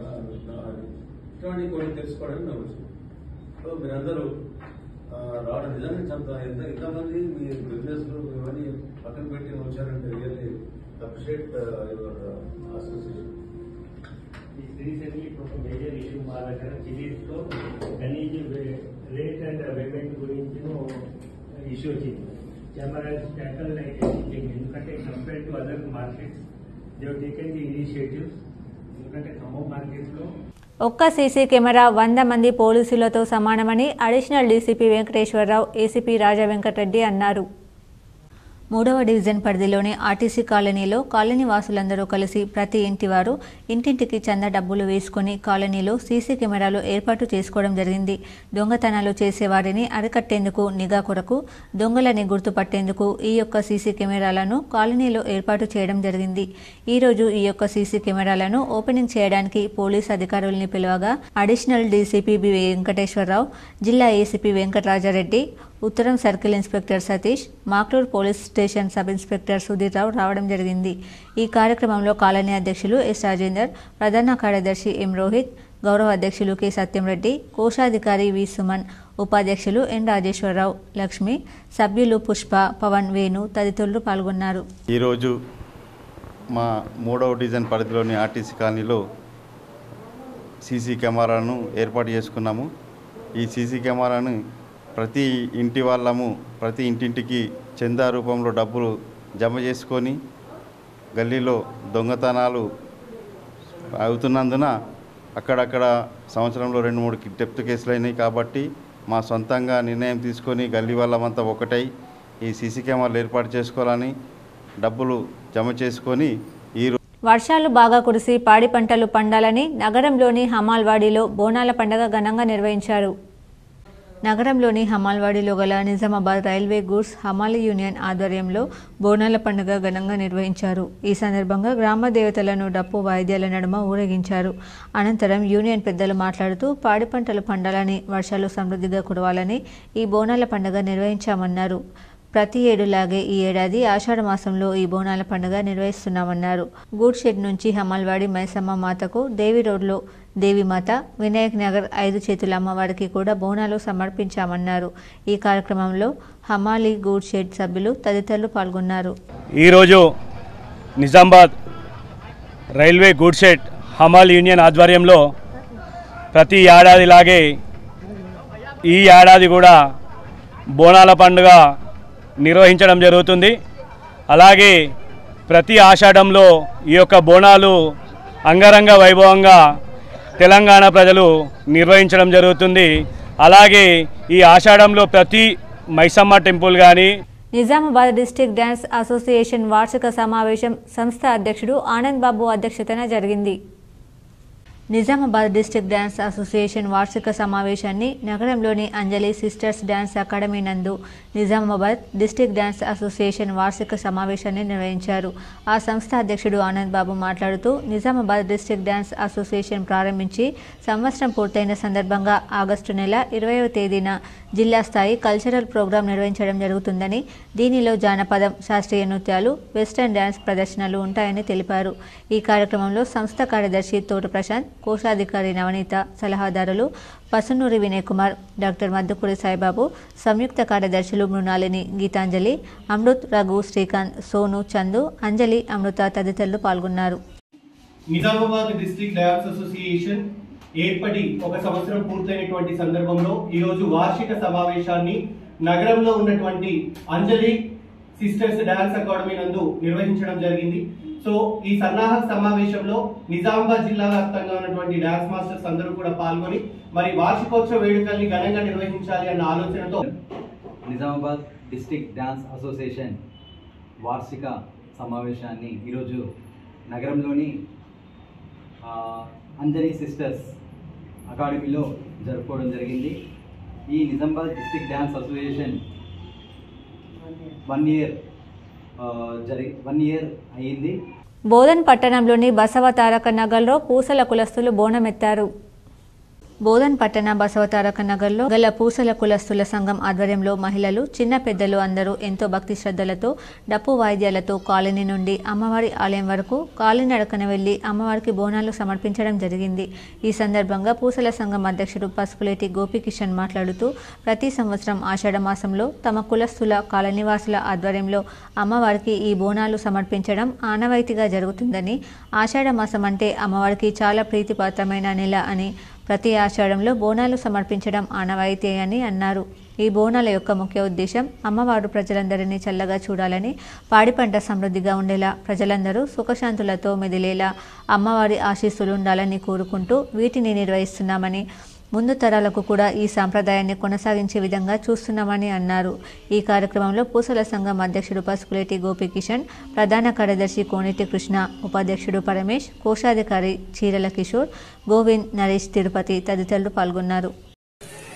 రావడం నిజంగా చెప్తా ఎంతమంది మీ బిజినెస్ ఇవన్నీ పక్కన పెట్టి వచ్చారంటే really appreciate your association. Recently ఒక మేజర్ ఇష్యూ మా దగ్గర చిలీస్లో గనీజ్ రేట్ అండ్ పేమెంట్ గురించి ఇష్యూ వచ్చింది. ఛాంబర్ హ్యాస్ ట్యాకల్ లైక్ ఎందుకంటే compare to other markets they have taken the initiatives. ఎందుకంటే ఖమ్మం మార్కెట్లో ఒక్క సీసీ కెమెరా 100 మంది పోలీసులతో సమానమని అడిషనల్ డీసీపీ వెంకటేశ్వరరావు, ఏసీపీ రాజా వెంకటరెడ్డి అన్నారు. 3వ డివిజన్ పరిధిలోని ఆర్టీసీ కాలనీలో కాలనీ వాసులందరూ కలిసి ప్రతి ఇంటి వారు ఇంటింటికి చందా డబ్బులు వేసుకుని కాలనీలో సీసీ కెమెరాలు ఏర్పాటు చేసుకోవడం జరిగింది. దొంగతనాలు చేసేవారిని అరికట్టేందుకు, నిఘా కొరకు, దొంగలని గుర్తుపట్టేందుకు ఈ యొక్క సీసీ కెమెరాలను కాలనీలో ఏర్పాటు చేయడం జరిగింది. ఈ రోజు ఈ యొక్క సీసీ కెమెరాలను ఓపెనింగ్ చేయడానికి పోలీస్ అధికారుల్ని పిలవగా అడిషనల్ డీసీపీ బి వెంకటేశ్వరరావు, జిల్లా ఏసీపీ వెంకటరాజారెడ్డి, ఉత్తరం circle inspector Satish, Makloor police station sub inspector Sudheer Rao రావడం జరిగింది. ఈ కార్యక్రమంలో కాలనీ అధ్యక్షులు ఎస్ రాజేందర్, ప్రధాన కార్యదర్శి ఎం రోహిత్, గౌరవ అధ్యక్షులు కె సత్యంరెడ్డి, కోశాధికారి వి సుమన్, ఉపాధ్యక్షులు ఎన్ రాజేశ్వరరావు, లక్ష్మి, సభ్యులు పుష్ప, పవన్, వేణు తదితరులు పాల్గొన్నారు. ఈరోజు మా 3వ డివిజన్ పరిధిలోని ఆర్టీసీ కాలనీలో సీసీ కెమెరాను ఏర్పాటు చేసుకున్నాము. ఈ సీసీ కెమెరాను ప్రతి ఇంటి వాళ్ళము ప్రతి ఇంటింటికి చందా రూపంలో డబ్బులు జమ చేసుకొని గల్లీలో దొంగతనాలు అవుతున్నందున అక్కడక్కడ సంవత్సరంలో 2-3 డెప్త్ కేసులు అయినాయి. కాబట్టి మా సొంతంగా నిర్ణయం తీసుకొని గల్లీ వాళ్ళమంతా ఒకటై ఈ సీసీ కెమెరాలు ఏర్పాటు చేసుకోవాలని డబ్బులు జమ చేసుకొని వర్షాలు బాగా కురిసి పాడి పంటలు పండాలని నగరంలోని హమాల్వాడిలో బోనాల పండుగ ఘనంగా నిర్వహించారు. నగరంలోని హమాల్వాడిలో గల నిజామాబాద్ రైల్వే గూడ్స్ హమాలి యూనియన్ ఆధ్వర్యంలో బోనాల పండుగ ఘనంగా నిర్వహించారు. ఈ సందర్భంగా గ్రామ దేవతలను డప్పు వాయిద్యాల నడుమ ఊరేగించారు. అనంతరం యూనియన్ పెద్దలు మాట్లాడుతూ పాడి పంటలు పండాలని, వర్షాలు సమృద్ధిగా కురవాలని ఈ బోనాల పండుగ నిర్వహించామన్నారు. ప్రతి ఏడులాగే ఈ ఏడాది ఆషాఢ మాసంలో ఈ బోనాల పండుగ నిర్వహిస్తున్నామన్నారు. గూడ్ షెడ్ నుంచి హమాల్వాడి మైసమ్మ మాతకు, దేవి రోడ్లో దేవిమాత, వినాయక్ నగర్ 5 చేతుల అమ్మవారికి కూడా బోనాలు సమర్పించామన్నారు. ఈ కార్యక్రమంలో హమాలి గూడ్ షెడ్ సభ్యులు తదితరులు పాల్గొన్నారు. ఈరోజు నిజామాబాద్ రైల్వే గూడ్ షెడ్ హమాల్ యూనియన్ ఆధ్వర్యంలో ప్రతి ఏడాదిలాగే ఈ ఏడాది కూడా బోనాల పండుగ నిర్వహించడం జరుగుతుంది. అలాగే ప్రతి ఆషాఢంలో ఈ యొక్క బోనాలు అంగరంగ వైభవంగా తెలంగాణ ప్రజలు నిర్వహించడం జరుగుతుంది. అలాగే ఈ ఆషాఢంలో ప్రతి మైసమ్మ టెంపుల్ కానీ నిజామాబాద్ డిస్ట్రిక్ట్ డ్యాన్స్ అసోసియేషన్ వార్షిక సమావేశం సంస్థ అధ్యక్షుడు ఆనంద్ బాబు అధ్యక్షతన జరిగింది. నిజామాబాద్ డిస్ట్రిక్ట్ డ్యాన్స్ అసోసియేషన్ వార్షిక సమావేశాన్ని నగరంలోని అంజలి సిస్టర్స్ డ్యాన్స్ అకాడమీ నందు నిజామాబాద్ డిస్ట్రిక్ట్ డ్యాన్స్ అసోసియేషన్ వార్షిక సమావేశాన్ని నిర్వహించారు. ఆ సంస్థ అధ్యక్షుడు ఆనంద్ బాబు మాట్లాడుతూ నిజామాబాద్ డిస్ట్రిక్ట్ డ్యాన్స్ అసోసియేషన్ ప్రారంభించి సంవత్సరం పూర్తయిన సందర్భంగా ఆగస్టు నెల 20వ తేదీన జిల్లా స్థాయి కల్చరల్ ప్రోగ్రాం నిర్వహించడం జరుగుతుందని, దీనిలో జానపదం, శాస్త్రీయ నృత్యాలు, వెస్టర్న్ డ్యాన్స్ ప్రదర్శనలు ఉంటాయని తెలిపారు. ఈ కార్యక్రమంలో సంస్థ కార్యదర్శి తోట ప్రశాంత్, కోశాధికారి నవనీత, సలహాదారులు పసునూరి వినయ్ కుమార్, డాక్టర్ మద్దుకూరి సాయిబాబు, సంయుక్త కార్యదర్శులు మృణాలిని, గీతాంజలి, అమృత్, రఘు, శ్రీకాంత్, సోను, చందు, అంజలి, అమృత తదితరులు పాల్గొన్నారు. నిజామాబాద్ డిస్ట్రిక్ట్ డ్యాన్స్ అసోసియేషన్ ఏర్పడి ఒక సంవత్సరం పూర్తయినటువంటి సందర్భంలో ఈరోజు వార్షిక సమావేశాన్ని నగరంలో ఉన్నటువంటి అంజలి సిస్టర్స్ డ్యాన్స్ అకాడమీ నందు నిర్వహించడం జరిగింది. సో ఈ సన్నాహక సమావేశంలో నిజామాబాద్ జిల్లా వ్యాప్తంగా ఉన్నటువంటి డ్యాన్స్ మాస్టర్స్ అందరూ కూడా పాల్గొని మరి వార్షికోత్సవ వేడుకల్ని ఘనంగా నిర్వహించాలి అన్న ఆలోచనతో నిజామాబాద్ డిస్ట్రిక్ట్ డ్యాన్స్ అసోసియేషన్ వార్షిక సమావేశాన్ని ఈరోజు నగరంలోని అంజలి సిస్టర్స్ అకాడమీలో జరుపుకోవడం జరిగింది. ఈ Nizamabad district dance association 1 year అయ్యింది. బోధన్ పట్టణంలోని బసవ తారక నగర్లో పూసల కులస్తులు బోనమెత్తారు. బోధన్ పట్టణ బసవ తారక నగర్లో గల పూసల కులస్తుల సంఘం ఆధ్వర్యంలో మహిళలు, చిన్న పెద్దలు అందరూ ఎంతో భక్తి శ్రద్ధలతో డప్పు వాయిద్యాలతో కాలనీ నుండి అమ్మవారి ఆలయం వరకు కాలినడకన వెళ్లి అమ్మవారికి బోనాలు సమర్పించడం జరిగింది. ఈ సందర్భంగా పూసల సంఘం అధ్యక్షుడు పసుపులేటి గోపికిషన్ మాట్లాడుతూ ప్రతి సంవత్సరం ఆషాఢ మాసంలో తమ కులస్తుల కాలనీవాసుల ఆధ్వర్యంలో అమ్మవారికి ఈ బోనాలు సమర్పించడం ఆనవాయితీగా జరుగుతుందని, ఆషాఢ మాసం అంటే అమ్మవారికి చాలా ప్రీతిపాత్రమైన నెల అని, ప్రతి ఆషాఢంలో బోనాలు సమర్పించడం ఆనవాయితీ అని అన్నారు. ఈ బోనాల యొక్క ముఖ్య ఉద్దేశం అమ్మవారు ప్రజలందరినీ చల్లగా చూడాలని, పాడి పంట సమృద్ధిగా ఉండేలా, ప్రజలందరూ సుఖశాంతులతో మెదిలేలా అమ్మవారి ఆశీస్సులు ఉండాలని కోరుకుంటూ వీటిని నిర్వహిస్తున్నామని, ముందు తరాలకు కూడా ఈ సాంప్రదాయాన్ని కొనసాగించే విధంగా చూస్తున్నామని అన్నారు. ఈ కార్యక్రమంలో పూసల సంఘం అధ్యక్షుడు పసుపులేటి గోపికిషన్, ప్రధాన కార్యదర్శి కోనేటి కృష్ణ, ఉపాధ్యక్షుడు పరమేష్, కోశాధికారి చీరల కిషోర్, గోవింద్, నరేష్, తిరుపతి తదితరులు పాల్గొన్నారు.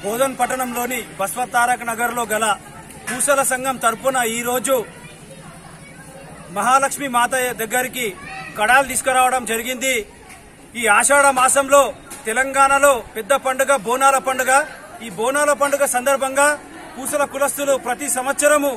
బోధన్ పట్టణంలోని బసవ తారక నగర్లో గల పూసల సంఘం తరపున ఈరోజు మహాలక్ష్మి మాత దగ్గరికి కడాలు తీసుకురావడం జరిగింది. ఈ ఆషాఢ మాసంలో తెలంగాణలో పెద్ద పండుగ బోనాల పండుగ. ఈ బోనాల పండుగ సందర్భంగా పూసల కులస్తులు ప్రతి సంవత్సరము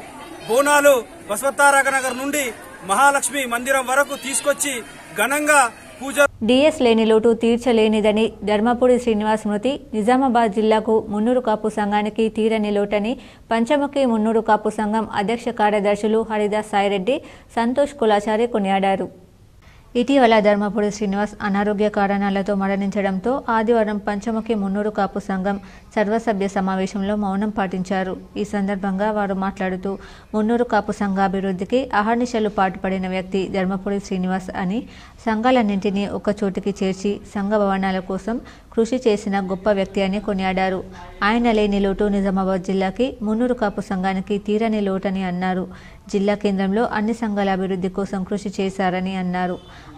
బోనాలు బసవ తారక నగర్ నుండి మహాలక్ష్మి మందిరం వరకు తీసుకొచ్చి ఘనంగా పూజ. డిఎస్ లేని లోటు తీర్చలేనిదని ధర్మపురి శ్రీనివాస్ మృతి నిజామాబాద్ జిల్లాకు మున్నూరు కాపు సంఘానికి తీరని లోటని పంచముఖి మున్నూరు కాపు సంఘం అధ్యక్ష కార్యదర్శులు హరిదాస్ సాయిరెడ్డి, సంతోష్ కులాచారి కొనియాడారు. ఇటీవల ధర్మపురి శ్రీనివాస్ అనారోగ్య కారణాలతో మరణించడంతో ఆదివారం పంచముఖి మున్నూరు కాపు సంఘం సర్వసభ్య సమావేశంలో మౌనం పాటించారు. ఈ సందర్భంగా వారు మాట్లాడుతూ మున్నూరు కాపు సంఘ అభివృద్ధికి అహర్నిశలు పాటుపడిన వ్యక్తి ధర్మపురి శ్రీనివాస్ అని, సంఘాలన్నింటినీ ఒక్కచోటికి చేర్చి సంఘ భవనాల కోసం కృషి చేసిన గొప్ప వ్యక్తి అని కొనియాడారు. ఆయన లేని లోటు నిజామాబాద్ జిల్లాకి, మున్నూరు కాపు సంఘానికి తీరని లోటని అన్నారు. జిల్లా కేంద్రంలో అన్ని సంఘాల అభివృద్ధి కోసం కృషి చేశారని అన్నారు.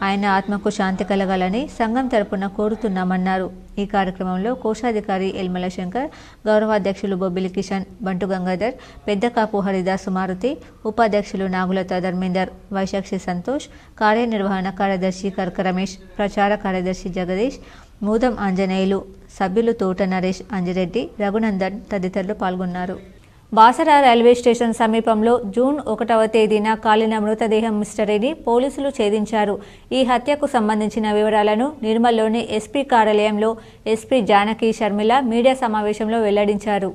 ఆయన ఆత్మకు శాంతి కలగాలని సంఘం తరపున కోరుతున్నామన్నారు. ఈ కార్యక్రమంలో కోశాధికారి ఎల్మల శంకర్, గౌరవాధ్యక్షులు బొబ్బిలి కిషన్, బంటు గంగాధర్, పెద్దకాపు హరిదాసు మారుతి, ఉపాధ్యక్షులు నాగులత ధర్మేందర్, వైశాక్షి సంతోష్, కార్యనిర్వహణ కార్యదర్శి కర్క రమేష్, ప్రచార కార్యదర్శి జగదీష్, మూదం ఆంజనేయులు, సభ్యులు తోట నరేష్, అంజిరెడ్డి, రఘునందన్ తదితరులు పాల్గొన్నారు. బాసర రైల్వే స్టేషన్ సమీపంలో జూన్ 1వ తేదీన కాలిన మృతదేహం మిస్టరీని పోలీసులు ఛేదించారు. ఈ హత్యకు సంబంధించిన వివరాలను నిర్మల్లోని ఎస్పీ కార్యాలయంలో ఎస్పీ జానకి షర్మిల మీడియా సమావేశంలో వెల్లడించారు.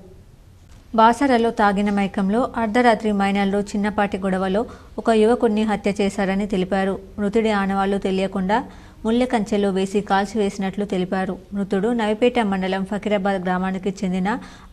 బాసరలో తాగిన మైకంలో అర్ధరాత్రి మైనర్లు చిన్నపాటి గొడవలో ఒక యువకుడిని హత్య చేశారని తెలిపారు. మృతుడి ఆనవాళ్లు తెలియకుండా ముల్లెకంచెలో వేసి కాల్చివేసినట్లు తెలిపారు. మృతుడు నవిపేట మండలం ఫకీరాబాద్ గ్రామానికి చెందిన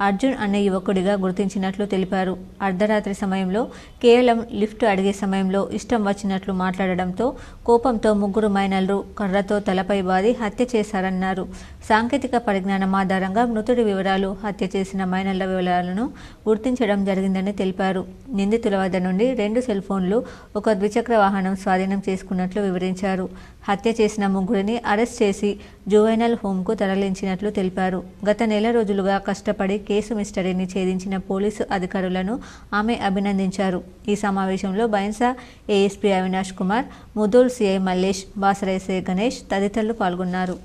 అర్జున్ అనే యువకుడిగా గుర్తించినట్లు తెలిపారు. అర్ధరాత్రి సమయంలో కేవలం లిఫ్ట్ అడిగే సమయంలో ఇష్టం వచ్చినట్లు మాట్లాడడంతో కోపంతో ముగ్గురు మైనర్లు కర్రతో తలపై బాది హత్య చేశారన్నారు. సాంకేతిక పరిజ్ఞానం ఆధారంగా మృతుడి వివరాలు, హత్య చేసిన మైనర్ల వివరాలను గుర్తించడం జరిగిందని తెలిపారు. నిందితుల వద్ద నుండి 2 సెల్ ఫోన్లు, ఒక ద్విచక్ర వాహనం స్వాధీనం చేసుకున్నట్లు వివరించారు. హత్య చేసిన ముగ్గురిని అరెస్ట్ చేసి జువైనల్ హోంకు తరలించినట్లు తెలిపారు. గత నెల రోజులుగా కష్టపడి కేసు మిస్టరీని ఛేదించిన పోలీసు అధికారులను ఆమె అభినందించారు. ఈ సమావేశంలో Bhainsa ASP Avinash Kumar, Mudhol CI Mallesh, Basara SI Ganesh తదితరులు పాల్గొన్నారు.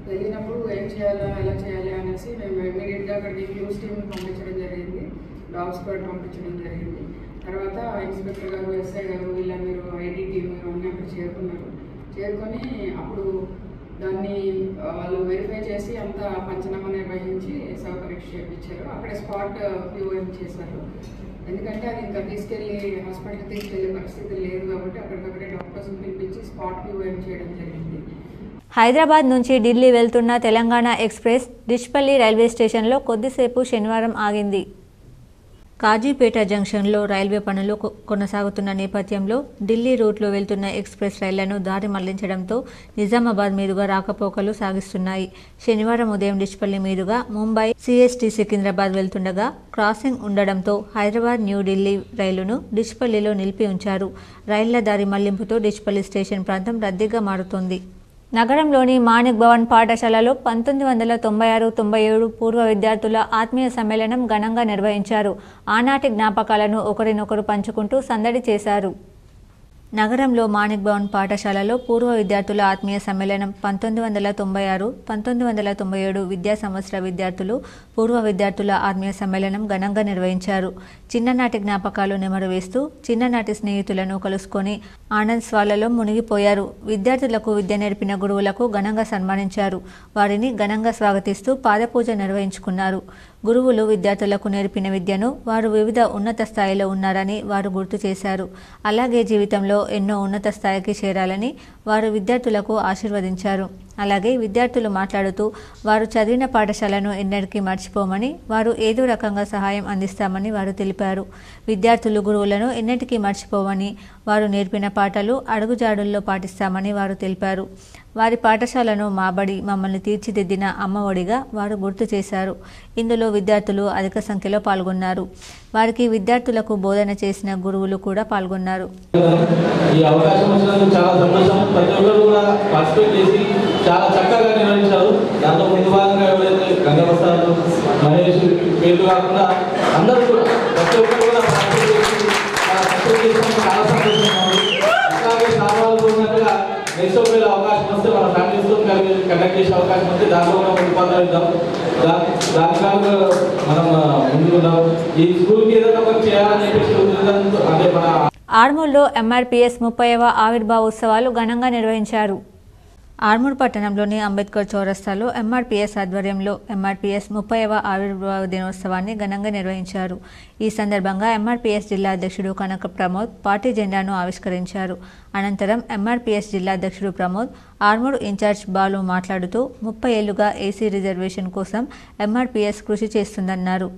తెలియనప్పుడు ఏం చేయాలో ఎలా చేయాలి అనేసి మేము ఇమీడియట్గా అక్కడికి ఫ్యూస్ టీమ్ పంపించడం జరిగింది, డాగ్ స్క్వాడ్ పంపించడం జరిగింది. తర్వాత ఇన్స్పెక్టర్ గారు, ఎస్ఐ గారు, వీళ్ళందరూ ఐటీ టీమ్ అన్నీ అక్కడ చేరుకొని అప్పుడు దాన్ని వాళ్ళు వెరిఫై చేసి అంతా పంచనామా నిర్వహించి శవ పరీక్ష చేయించారు. అక్కడ స్పాట్ పిఓఎం చేశారు. ఎందుకంటే అది ఇంకా తీసుకెళ్ళి హాస్పిటల్కి తీసుకెళ్లే పరిస్థితి లేదు కాబట్టి అక్కడికక్కడే డాక్టర్స్ని పిలిపించి స్పాట్ పిఓఎం చేయడం జరిగింది. హైదరాబాద్ నుంచి ఢిల్లీ వెళ్తున్న తెలంగాణ ఎక్స్ప్రెస్ డిష్పల్లి రైల్వే స్టేషన్లో కొద్దిసేపు శనివారం ఆగింది. కాజీపేట జంక్షన్లో రైల్వే పనులు కొనసాగుతున్న నేపథ్యంలో ఢిల్లీ రూట్లో వెళ్తున్న ఎక్స్ప్రెస్ రైళ్లను దారి మళ్లించడంతో నిజామాబాద్ మీదుగా రాకపోకలు సాగిస్తున్నాయి. శనివారం ఉదయం డిష్పల్లి మీదుగా ముంబై సిఎస్టీ సికింద్రాబాద్ వెళ్తుండగా క్రాసింగ్ ఉండడంతో హైదరాబాద్ న్యూఢిల్లీ రైలును డిష్పల్లిలో నిలిపి ఉంచారు. రైళ్ల దారి మళ్లింపుతో డిష్పల్లి స్టేషన్ ప్రాంతం రద్దీగా మారుతోంది. నగరంలోని మాణిక్ భవన్ పాఠశాలలో 1996-97 పూర్వ విద్యార్థుల ఆత్మీయ సమ్మేళనం ఘనంగా నిర్వహించారు. ఆనాటి జ్ఞాపకాలను ఒకరినొకరు పంచుకుంటూ సందడి చేశారు. నగరంలో మాణిక్ భవన్ పాఠశాలలో పూర్వ విద్యార్థుల ఆత్మీయ సమ్మేళనం 1996-1997 విద్యా సంవత్సర విద్యార్థులు పూర్వ విద్యార్థుల ఆత్మీయ సమ్మేళనం ఘనంగా నిర్వహించారు. చిన్ననాటి జ్ఞాపకాలు నెమరువేస్తూ చిన్ననాటి స్నేహితులను కలుసుకొని ఆనంద్ స్వాలలో మునిగిపోయారు. విద్యార్థులకు విద్య నేర్పిన గురువులకు ఘనంగా సన్మానించారు. వారిని ఘనంగా స్వాగతిస్తూ పాదపూజ నిర్వహించుకున్నారు. గురువులు విద్యార్థులకు నేర్పిన విద్యను వారు వివిధ ఉన్నత స్థాయిలో ఉన్నారని వారు గుర్తు చేశారు. అలాగే జీవితంలో ఎన్నో ఉన్నత స్థాయికి చేరాలని వారు విద్యార్థులకు ఆశీర్వదించారు. అలాగే విద్యార్థులు మాట్లాడుతూ వారు చదివిన పాఠశాలను ఎన్నటికీ మర్చిపోమని, వారు ఏదో రకంగా సహాయం అందిస్తామని వారు తెలిపారు. విద్యార్థులు గురువులను ఎన్నటికీ మర్చిపోవని, వారు నేర్పిన పాఠాలు అడుగుజాడుల్లో పాటిస్తామని వారు తెలిపారు. వారి పాఠశాలను మాబడి మమ్మల్ని తీర్చిదిద్దిన అమ్మఒడిగా వారు గుర్తు చేశారు. ఇందులో విద్యార్థులు అధిక సంఖ్యలో పాల్గొన్నారు. వారికి విద్యార్థులకు బోధన చేసిన గురువులు కూడా పాల్గొన్నారు. ఈ అవకాశం వచ్చినందుకు చాలా సంతోషం. ప్రతి ఒక్కరు కూడా పార్టిసిపేట్ చేసి చాలా చక్కగా నిర్వహించారు. దాంట్లో ముందు భాగంగా ఎవరైతే గంగవస్తాలు, మహేష్ పేర్లు కాకుండా అందరూ కూడా ప్రతి ఒక్కరు కూడా పార్టిసిపేట్ చేసి చాలా సంతోషంగా ఉంది. అలాగే సామాన్లు ఉన్నట్టుగా నెక్స్ట్ ఒకవేళ అవకాశం వస్తే మన ఫ్యామిలీస్తో కండక్ట్ చేసే అవకాశం వస్తే దాంట్లో కూడా ముందుపడతాం. దానికాగా మనం ముందుకున్నాం. ఈ స్కూల్కి ఏదైనా ఒకటి చేయాలని చెప్పేసి అంటే మన ఆర్మూర్లో ఎంఆర్పీఎస్ 30వ ఆవిర్భావ ఉత్సవాలు ఘనంగా నిర్వహించారు. ఆర్మూర్ పట్టణంలోని అంబేద్కర్ చౌరస్తాలో ఎంఆర్పీఎస్ ఆధ్వర్యంలో ఎంఆర్పీఎస్ 30వ ఆవిర్భావ దినోత్సవాన్ని ఘనంగా నిర్వహించారు. ఈ సందర్భంగా ఎంఆర్పీఎస్ జిల్లా అధ్యక్షుడు కనక ప్రమోద్ పార్టీ జెండాను ఆవిష్కరించారు. అనంతరం ఎంఆర్పీఎస్ జిల్లా అధ్యక్షుడు ప్రమోద్, ఆర్మూర్ ఇన్ఛార్జ్ బాలు మాట్లాడుతూ 30 ఏళ్లుగా ఏసీ రిజర్వేషన్ కోసం ఎంఆర్పీఎస్ కృషి చేస్తుందన్నారు.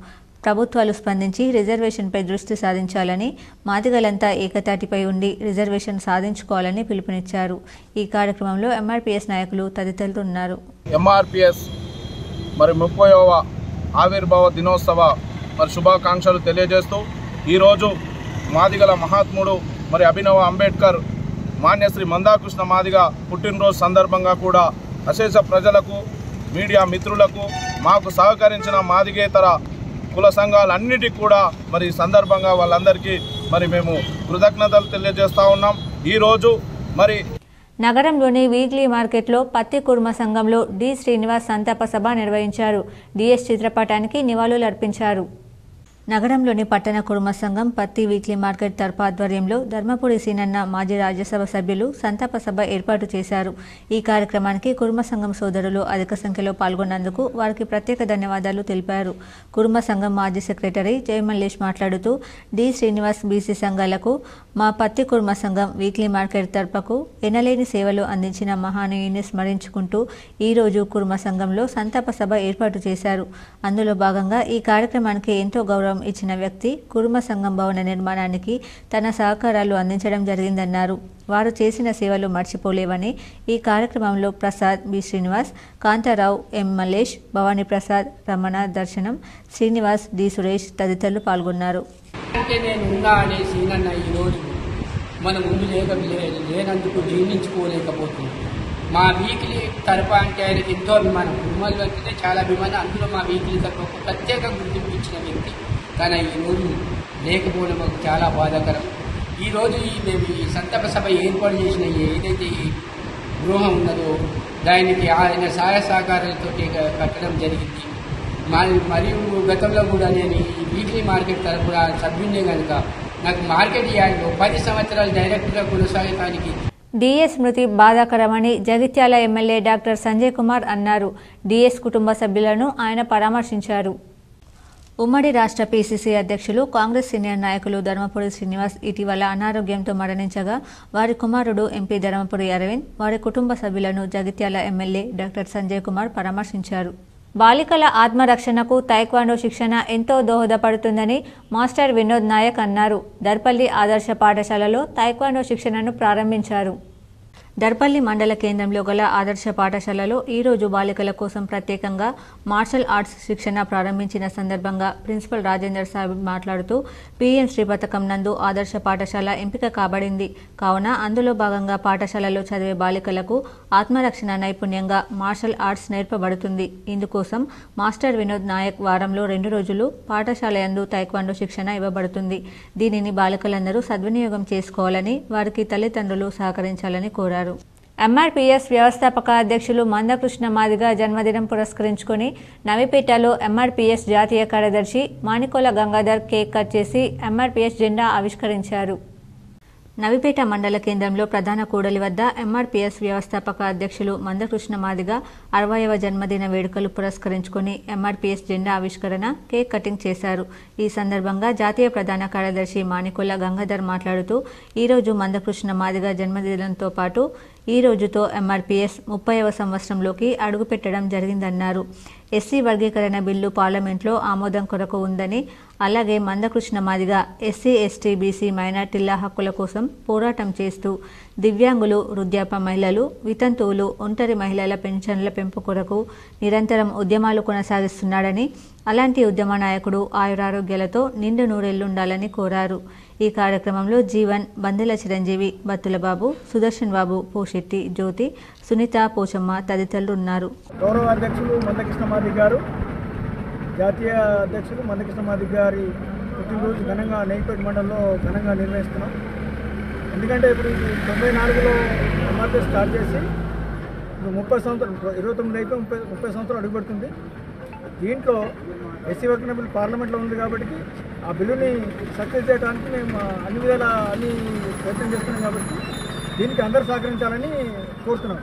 ప్రభుత్వాలు స్పందించి రిజర్వేషన్పై దృష్టి సాధించాలని, మాదిగలంతా ఏకతాటిపై ఉండి రిజర్వేషన్ సాధించుకోవాలని పిలుపునిచ్చారు. ఈ కార్యక్రమంలో ఎంఆర్పీఎస్ నాయకులు తదితరులు ఉన్నారు. ఎంఆర్పీఎస్ మరి 30వ ఆవిర్భావ దినోత్సవ మరి శుభాకాంక్షలు తెలియజేస్తూ ఈరోజు మాదిగల మహాత్ముడు మరి అభినవ అంబేద్కర్ మాన్యశ్రీ మందాకృష్ణ మాదిగ పుట్టినరోజు సందర్భంగా కూడా అశేష ప్రజలకు, మీడియా మిత్రులకు, మాకు సహకరించిన మాదిగేతర కుల సంఘాలన్నిటికీ కూడా మరి సందర్భంగా వాళ్ళందరికీ మరి మేము కృతజ్ఞతలు తెలియజేస్తా ఉన్నాం. ఈరోజు మరి నగరంలోని వీక్లీ మార్కెట్లో పత్తి కుర్మ సంఘంలో డి శ్రీనివాస్ సంతాప సభ నిర్వహించారు. డిఎస్ చిత్రపటానికి నివాళులు అర్పించారు. నగరంలోని పట్టణ కుర్మ సంఘం పత్తి వీక్లీ మార్కెట్ తరపు ఆధ్వర్యంలో ధర్మపురి సీనన్న మాజీ రాజ్యసభ సభ్యులు సంతాప సభ ఏర్పాటు చేశారు. ఈ కార్యక్రమానికి కుర్మ సంఘం సోదరులు అధిక సంఖ్యలో పాల్గొన్నందుకు వారికి ప్రత్యేక ధన్యవాదాలు తెలిపారు. కుర్మ సంఘం మాజీ సెక్రటరీ జయమల్లేష్ మాట్లాడుతూ డి శ్రీనివాస్ బీసీ సంఘాలకు, మా పత్తి కుర్మ సంఘం వీక్లీ మార్కెట్ తరపుకు ఎనలేని సేవలు అందించిన మహానీయుని స్మరించుకుంటూ ఈరోజు కుర్మ సంఘంలో సంతాప సభ ఏర్పాటు చేశారు. అందులో భాగంగా ఈ కార్యక్రమానికి ఎంతో గౌరవం ఇచ్చిన వ్యక్తి కుర్మ సంఘం భవన నిర్మాణానికి తన సహకారాలు అందించడం జరిగిందన్నారు. వారు చేసిన సేవలు మర్చిపోలేవని ఈ కార్యక్రమంలో ప్రసాద్, బి శ్రీనివాస్, కాంతారావు, ఎం మల్లేష్, భవానీ ప్రసాద్, రమణ, దర్శనం, శ్రీనివాస్, డి సురేష్ తదితరులు పాల్గొన్నారు. మన ముందు లేనందుకు జీర్ణించుకోలేకపోతుంది. మా వీక్లీ తరఫు అంటే ఆయనకి ఎంతో అభిమానం, కుటుంబాల్లో అయితే చాలా అభిమానం. అందులో మా వీక్లీ తరఫు ఒక ప్రత్యేక గుర్తింపు ఇచ్చిన వ్యక్తి కానీ ఈరోజు లేకపోవడం మాకు చాలా బాధాకరం. ఈరోజు మేము ఈ సంతాప సభ ఏర్పాటు చేసిన ఏదైతే ఈ గృహం ఉన్నదో దానికి ఆయన సహాయ సహకారాలతో కట్టడం జరిగింది. మరియు గతంలో కూడా నేను ఈ వీక్లీ మార్కెట్ తరఫున సభ్యున్నే కనుక నాకు మార్కెట్ యార్డ్లో 10 సంవత్సరాలు డైరెక్ట్గా కొనసాగటానికి డిఎస్ మృతి బాధాకరమని జగిత్యాల ఎమ్మెల్యే డాక్టర్ సంజయ్ కుమార్ అన్నారు. డిఎస్ కుటుంబ సభ్యులను ఆయన పరామర్శించారు. ఉమ్మడి రాష్ట్ర పీసీసీ అధ్యక్షులు, కాంగ్రెస్ సీనియర్ నాయకులు ధర్మపురి శ్రీనివాస్ ఇటీవల అనారోగ్యంతో మరణించగా వారి కుమారుడు ఎంపీ ధర్మపురి అరవింద్, వారి కుటుంబ సభ్యులను జగిత్యాల ఎమ్మెల్యే డాక్టర్ సంజయ్ కుమార్ పరామర్శించారు. బాలికల ఆత్మరక్షణకు తైక్వాండో శిక్షణ ఎంతో దోహదపడుతుందని మాస్టర్ వినోద్ నాయక్ అన్నారు. దర్పల్లి ఆదర్శ పాఠశాలలో తైక్వాండో శిక్షణను ప్రారంభించారు. దర్పల్లి మండల కేంద్రంలో గల ఆదర్శ పాఠశాలలో ఈరోజు బాలికల కోసం ప్రత్యేకంగా మార్షల్ ఆర్ట్స్ శిక్షణ ప్రారంభించిన సందర్భంగా ప్రిన్సిపల్ రాజేందర్ సాబ్ మాట్లాడుతూ పీఎం శ్రీ పథకం నందు ఆదర్శ పాఠశాల ఎంపిక కాబడింది కావున అందులో భాగంగా పాఠశాలలో చదివే బాలికలకు ఆత్మరక్షణ నైపుణ్యంగా మార్షల్ ఆర్ట్స్ నేర్పబడుతుంది. ఇందుకోసం మాస్టర్ వినోద్ నాయక్ వారంలో 2 రోజులు పాఠశాల యందు తైక్వాండో శిక్షణ ఇవ్వబడుతుంది. దీనిని బాలికలందరూ సద్వినియోగం చేసుకోవాలని వారికి తల్లిదండ్రులు సహకరించాలని కోరారు. ఎంఆర్పీఎస్ వ్యవస్థాపక అధ్యక్షులు మందకృష్ణ మాదిగ జన్మదినం పురస్కరించుకుని నవిపేటలో ఎంఆర్పీఎస్ జాతీయ కార్యదర్శి మాణికోల గంగాధర్ కేక్ కట్ చేసి ఎంఆర్పీఎస్ జెండా ఆవిష్కరించారు. నవిపేట మండల కేంద్రంలో ప్రధాన కూడలి వద్ద ఎంఆర్పీఎస్ వ్యవస్థాపక అధ్యక్షులు మందకృష్ణ మాదిగ 60వ జన్మదిన వేడుకలు పురస్కరించుకుని ఎంఆర్పీఎస్ జెండా ఆవిష్కరణ కేక్ కటింగ్ చేశారు. ఈ సందర్భంగా జాతీయ ప్రధాన కార్యదర్శి మాణికోల గంగాధర్ మాట్లాడుతూ ఈరోజు మందకృష్ణ మాదిగ జన్మదినంతో పాటు ఈ రోజుతో ఎంఆర్పీఎస్ 30వ సంవత్సరంలోకి అడుగుపెట్టడం జరిగిందన్నారు. ఎస్సీ వర్గీకరణ బిల్లు పార్లమెంట్లో ఆమోదం కొరకు ఉందని, అలాగే Mandakrishna Madiga SC ST BC మైనార్టీల హక్కుల కోసం పోరాటం చేస్తూ దివ్యాంగులు, వృద్ధాప్య మహిళలు, వితంతువులు, ఒంటరి మహిళల పెన్షన్ల పెంపు కొరకు నిరంతరం ఉద్యమాలు కొనసాగిస్తున్నాడని, అలాంటి ఉద్యమ నాయకుడు ఆయురారోగ్యాలతో నిండు నూరేళ్లుండాలని కోరారు. ఈ కార్యక్రమంలో జీవన్, బందెల చిరంజీవి, బత్తుల బాబు, సుదర్శన్ బాబు, పోషెట్టి, జ్యోతి, సునీత, పోచమ్మ తదితరులు ఉన్నారు. గౌరవ అధ్యక్షులు మందకృష్ణ మాదిగ గారు, జాతీయ అధ్యక్షులు మందకృష్ణ మాదిగ గారి పుట్టినరోజు ఘనంగా నైపేట మండలంలో ఘనంగా నిర్వహిస్తున్నాం. ఎందుకంటే ఇప్పుడు 94లో ఎంఆర్పీఎస్ స్టార్ట్ చేసి ఇప్పుడు 30 సంవత్సరాలు, 29 అయిపోయి 30 సంవత్సరాలు అడుగుపెడుతుంది. దీంట్లో ఎస్సీ వర్గీకరణ బిల్లు పార్లమెంట్లో ఉంది కాబట్టి ఆ బిల్లుని సక్సెస్ చేయడానికి మేము అన్ని ప్రయత్నం చేస్తున్నాం. కాబట్టి దీనికి అందరూ సహకరించాలని కోరుతున్నాం.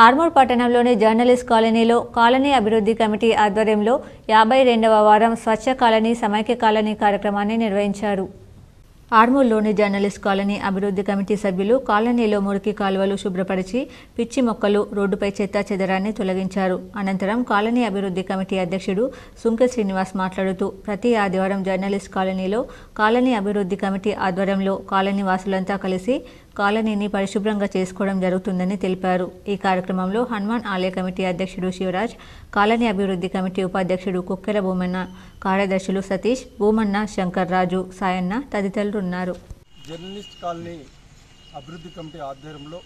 ఆర్మూర్ పట్టణంలోని జర్నలిస్ట్ కాలనీలో కాలనీ అభివృద్ధి కమిటీ ఆధ్వర్యంలో 52వ వారం స్వచ్ఛ కాలనీ సమైక్య కాలనీ కార్యక్రమాన్ని నిర్వహించారు. ఆర్మూర్లోని జర్నలిస్ట్ కాలనీ అభివృద్ధి కమిటీ సభ్యులు కాలనీలో మురికి కాలువలు శుభ్రపరిచి పిచ్చి మొక్కలు, రోడ్డుపై చెత్త చెదరాన్ని తొలగించారు. అనంతరం కాలనీ అభివృద్ధి కమిటీ అధ్యక్షుడు సుంకె శ్రీనివాస్ మాట్లాడుతూ ప్రతి ఆదివారం జర్నలిస్ట్ కాలనీలో కాలనీ అభివృద్ధి కమిటీ ఆధ్వర్యంలో కాలనీ వాసులంతా కలిసి కాలనీని పరిశుభ్రంగా చేసుకోవడం జరుగుతుందని తెలిపారు. ఈ కార్యక్రమంలో హనుమాన్ ఆలయ కమిటీ అధ్యక్షుడు శివరాజ్, కాలనీ అభివృద్ధి కమిటీ ఉపాధ్యక్షుడు కుక్కెర భూమన్న, కార్యదర్శులు సతీష్, భూమన్న, శంకర్ రాజు, సాయన్న తదితరులు ఉన్నారు. జర్నలిస్ట్ కాలనీ అభివృద్ధి కమిటీ ఆధ్వర్యంలో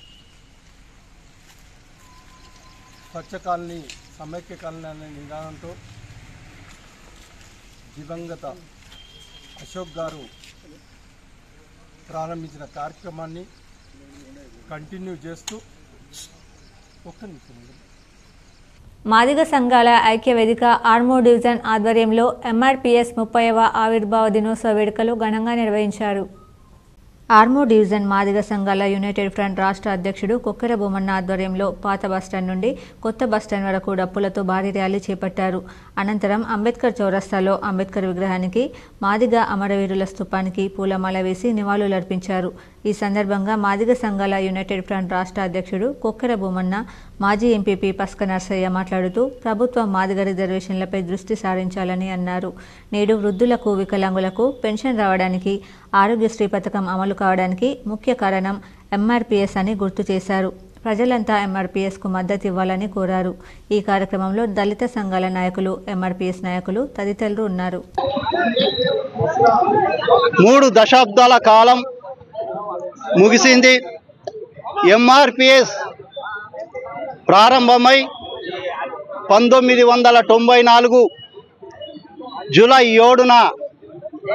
స్వచ్ఛ కాలనీ సమైక్య కాలనీ అనే నిదానంతో దివంగత అశోక్ గారు ప్రారంభించిన కార్యక్రమాన్ని కంటిన్యూ చేస్తూ మాదిగ సంఘాల ఐక్య వేదిక ఆర్మూర్ డివిజన్ ఆధ్వర్యంలో ఎంఆర్పీఎస్ 30వ ఆవిర్భావ దినోత్సవ వేడుకలు ఘనంగా నిర్వహించారు. ఆర్మూర్ డివిజన్ మాదిగ సంఘాల యునైటెడ్ ఫ్రంట్ రాష్ట్ర అధ్యక్షుడు కుక్కెర భూమన్న ఆధ్వర్యంలో పాత బస్టాండ్ నుండి కొత్త బస్టాండ్ వరకు డప్పులతో భారీ ర్యాలీ చేపట్టారు. అనంతరం అంబేద్కర్ చౌరస్తాలో అంబేద్కర్ విగ్రహానికి, మాదిగ అమరవీరుల స్తూపానికి పూలమాల వేసి నివాళులర్పించారు. ఈ సందర్భంగా మాదిగ సంఘాల యునైటెడ్ ఫ్రంట్ రాష్ట్ర అధ్యక్షుడు కుక్కెర భూమన్న, మాజీ ఎంపీపీ పస్క నర్సయ్య మాట్లాడుతూ ప్రభుత్వం మాదిగ రిజర్వేషన్లపై దృష్టి సారించాలని అన్నారు. నేడు వృద్ధులకు, వికలాంగులకు పెన్షన్ రావడానికి, ఆరోగ్యశ్రీ పథకం అమలు కావడానికి ముఖ్య కారణం ఎంఆర్పీఎస్ అని గుర్తు చేశారు. ప్రజలంతా ఎంఆర్పీఎస్కు మద్దతు ఇవ్వాలని కోరారు. ఈ కార్యక్రమంలో దళిత సంఘాల నాయకులు, ఎంఆర్పీఎస్ నాయకులు తదితరులు ఉన్నారు. 3 దశాబ్దాల కాలం ముగిసింది. ఎంఆర్పీఎస్ ప్రారంభమై 1994 జూలై 7న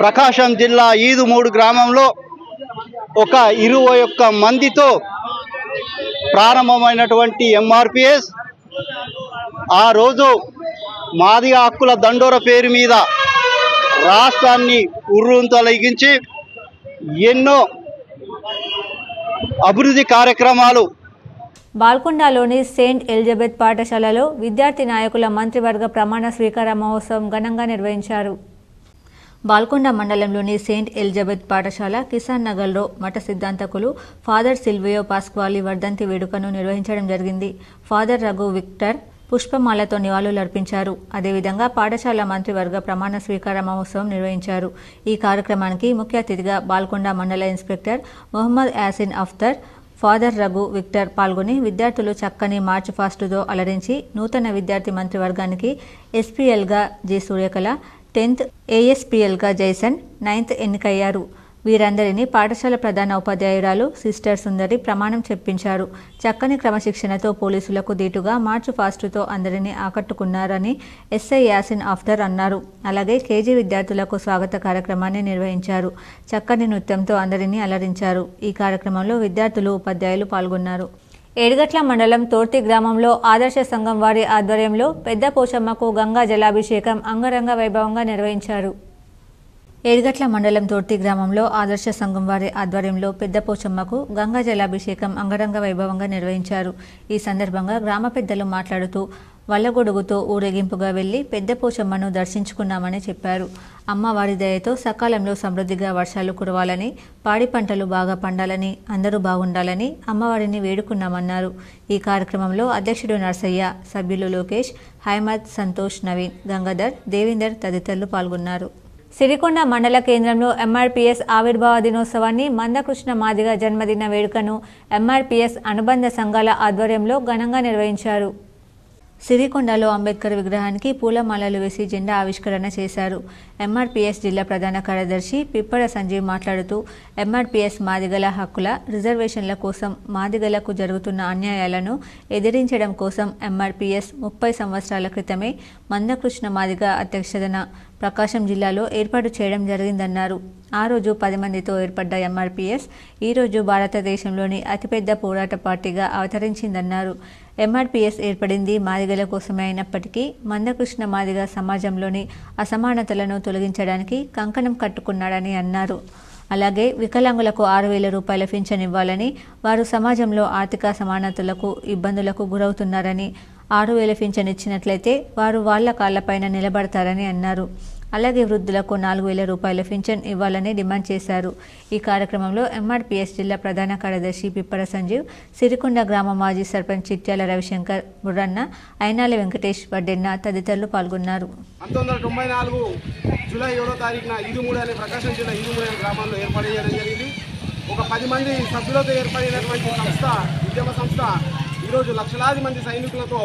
ప్రకాశం జిల్లా ఈదుమూడు గ్రామంలో ఒక 21 మందితో ప్రారంభమైనటువంటి ఎంఆర్పీఎస్ ఆ రోజు మాదిగ హక్కుల దండోర పేరు మీద రాష్ట్రాన్ని ఉర్రూతలొగించి ఎన్నో అభివృద్ధి కార్యక్రమాలు. బాల్కొండలోని సెయింట్ ఎలిజబెత్ పాఠశాలలో విద్యార్థి నాయకుల మంత్రివర్గ ప్రమాణ స్వీకార మహోత్సవం ఘనంగా నిర్వహించారు. బాల్కొండ మండలంలోని సెయింట్ ఎలిజబెత్ పాఠశాల కిసాన్ నగర్లో మఠ సిద్ధాంతకులు ఫాదర్ సిల్వియో పాస్క్వాలి వర్ధంతి వేడుకను నిర్వహించడం జరిగింది. ఫాదర్ రఘు విక్టర్ పుష్పమాలతో నివాళులర్పించారు. అదేవిధంగా పాఠశాల మంత్రివర్గ ప్రమాణ స్వీకార మహోత్సవం నిర్వహించారు. ఈ కార్యక్రమానికి ముఖ్య అతిథిగా బాల్కొండ మండల inspector Mohammed Yasin Aftar, father Raghu Victor పాల్గొని విద్యార్థులు చక్కని మార్చ్ ఫాస్టుతో అలరించి నూతన విద్యార్థి మంత్రివర్గానికి ఎస్పీఎల్గా జి సూర్యకళ, 10th ఏఎస్పీఎల్గా జైసన్, 9th ఎన్నికయ్యారు. వీరందరినీ పాఠశాల ప్రధాన ఉపాధ్యాయురాలు సిస్టర్ సుందరి ప్రమాణం చెప్పించారు. చక్కని క్రమశిక్షణతో పోలీసులకు దీటుగా మార్చ్ ఫాస్టుతో అందరినీ ఆకట్టుకున్నారని ఎస్ఐ యాసిన్ అఫ్తర్ అన్నారు. అలాగే కేజీ విద్యార్థులకు స్వాగత కార్యక్రమాన్ని నిర్వహించారు. చక్కని నృత్యంతో అందరినీ అలరించారు. ఈ కార్యక్రమంలో విద్యార్థులు, ఉపాధ్యాయులు పాల్గొన్నారు. ఏడుగట్ల మండలం తోర్తి గ్రామంలో ఆదర్శ సంఘం వారి ఆధ్వర్యంలో పెద్ద పోచమ్మకు గంగా జలాభిషేకం అంగరంగ వైభవంగా నిర్వహించారు. ఏడుగట్ల మండలం తోర్తి గ్రామంలో ఆదర్శ సంఘం వారి ఆధ్వర్యంలో పెద్ద పోచమ్మకు గంగా జలాభిషేకం అంగరంగ వైభవంగా నిర్వహించారు. ఈ సందర్భంగా గ్రామ పెద్దలు మాట్లాడుతూ వల్లగొడుగుతో ఊరేగింపుగా వెళ్లి పెద్ద పోచమ్మను దర్శించుకున్నామని చెప్పారు. అమ్మవారి దయతో సకాలంలో సమృద్ధిగా వర్షాలు కురవాలని, పాడి పంటలు బాగా పండాలని, అందరూ బాగుండాలని అమ్మవారిని వేడుకున్నామన్నారు. ఈ కార్యక్రమంలో అధ్యక్షుడు నర్సయ్య, సభ్యులు లోకేష్, హైమద్, సంతోష్, నవీన్, గంగాధర్, దేవేందర్ తదితరులు పాల్గొన్నారు. సిరికొండ మండల కేంద్రంలో ఎంఆర్పీఎస్ ఆవిర్భావ దినోత్సవాన్ని, మందకృష్ణ మాదిగ జన్మదిన వేడుకను ఎంఆర్పీఎస్ అనుబంధ సంఘాల ఆధ్వర్యంలో ఘనంగా నిర్వహించారు. సిరికొండలో అంబేద్కర్ విగ్రహానికి పూలమాలలు వేసి జెండా ఆవిష్కరణ చేశారు. ఎంఆర్పీఎస్ జిల్లా ప్రధాన కార్యదర్శి పిప్పడ సంజీవ్ మాట్లాడుతూ ఎంఆర్పీఎస్ మాదిగల హక్కుల, రిజర్వేషన్ల కోసం మాదిగలకు జరుగుతున్న అన్యాయాలను ఎదిరించడం కోసం ఎంఆర్పీఎస్ 30 సంవత్సరాల క్రితమే మందకృష్ణ మాదిగ అధ్యక్షతన ప్రకాశం జిల్లాలో ఏర్పాటు చేయడం జరిగిందన్నారు. ఆ రోజు 10 మందితో ఏర్పడ్డ ఎంఆర్పీఎస్ ఈరోజు భారతదేశంలోని అతిపెద్ద పోరాట పార్టీగా అవతరించిందన్నారు. ఎంఆర్పీఎస్ ఏర్పడింది మాదిగల కోసమే అయినప్పటికీ మందకృష్ణ మాదిగ సమాజంలోని అసమానతలను తొలగించడానికి కంకణం కట్టుకున్నాడని అన్నారు. అలాగే వికలాంగులకు 6,000 రూపాయల పింఛన్ ఇవ్వాలని, వారు సమాజంలో ఆర్థిక సమానతలకు ఇబ్బందులకు గురవుతున్నారని, 6,000 పింఛన్ ఇచ్చినట్లయితే వారు వాళ్ల కాళ్లపైన నిలబడతారని అన్నారు. అలాగే వృద్ధులకు 4,000 రూపాయల పింఛన్ ఇవ్వాలని డిమాండ్ చేశారు. ఈ కార్యక్రమంలో ఎంఆర్పీఎస్ జిల్లా ప్రధాన కార్యదర్శి పిప్పర సంజీవ్, సిరికొండ గ్రామ మాజీ సర్పంచ్ చిట్యాల రవిశంకర్, బుర్రన్న, అయినాల వెంకటేష్, వడ్డెన్న తదితరులు పాల్గొన్నారు. 1994 జూలై 7వ తారీఖున ఈదుమూడి అనే ప్రకాశం జిల్లా ఈదుమూడి అనే గ్రామంలో ఏర్పాటు చేయడం జరిగింది. ఒక 10 మంది సభ్యులతో ఏర్పడినటువంటి సంస్థ, ఉద్యమ సంస్థ ఈరోజు లక్షలాది మంది సైనికులతో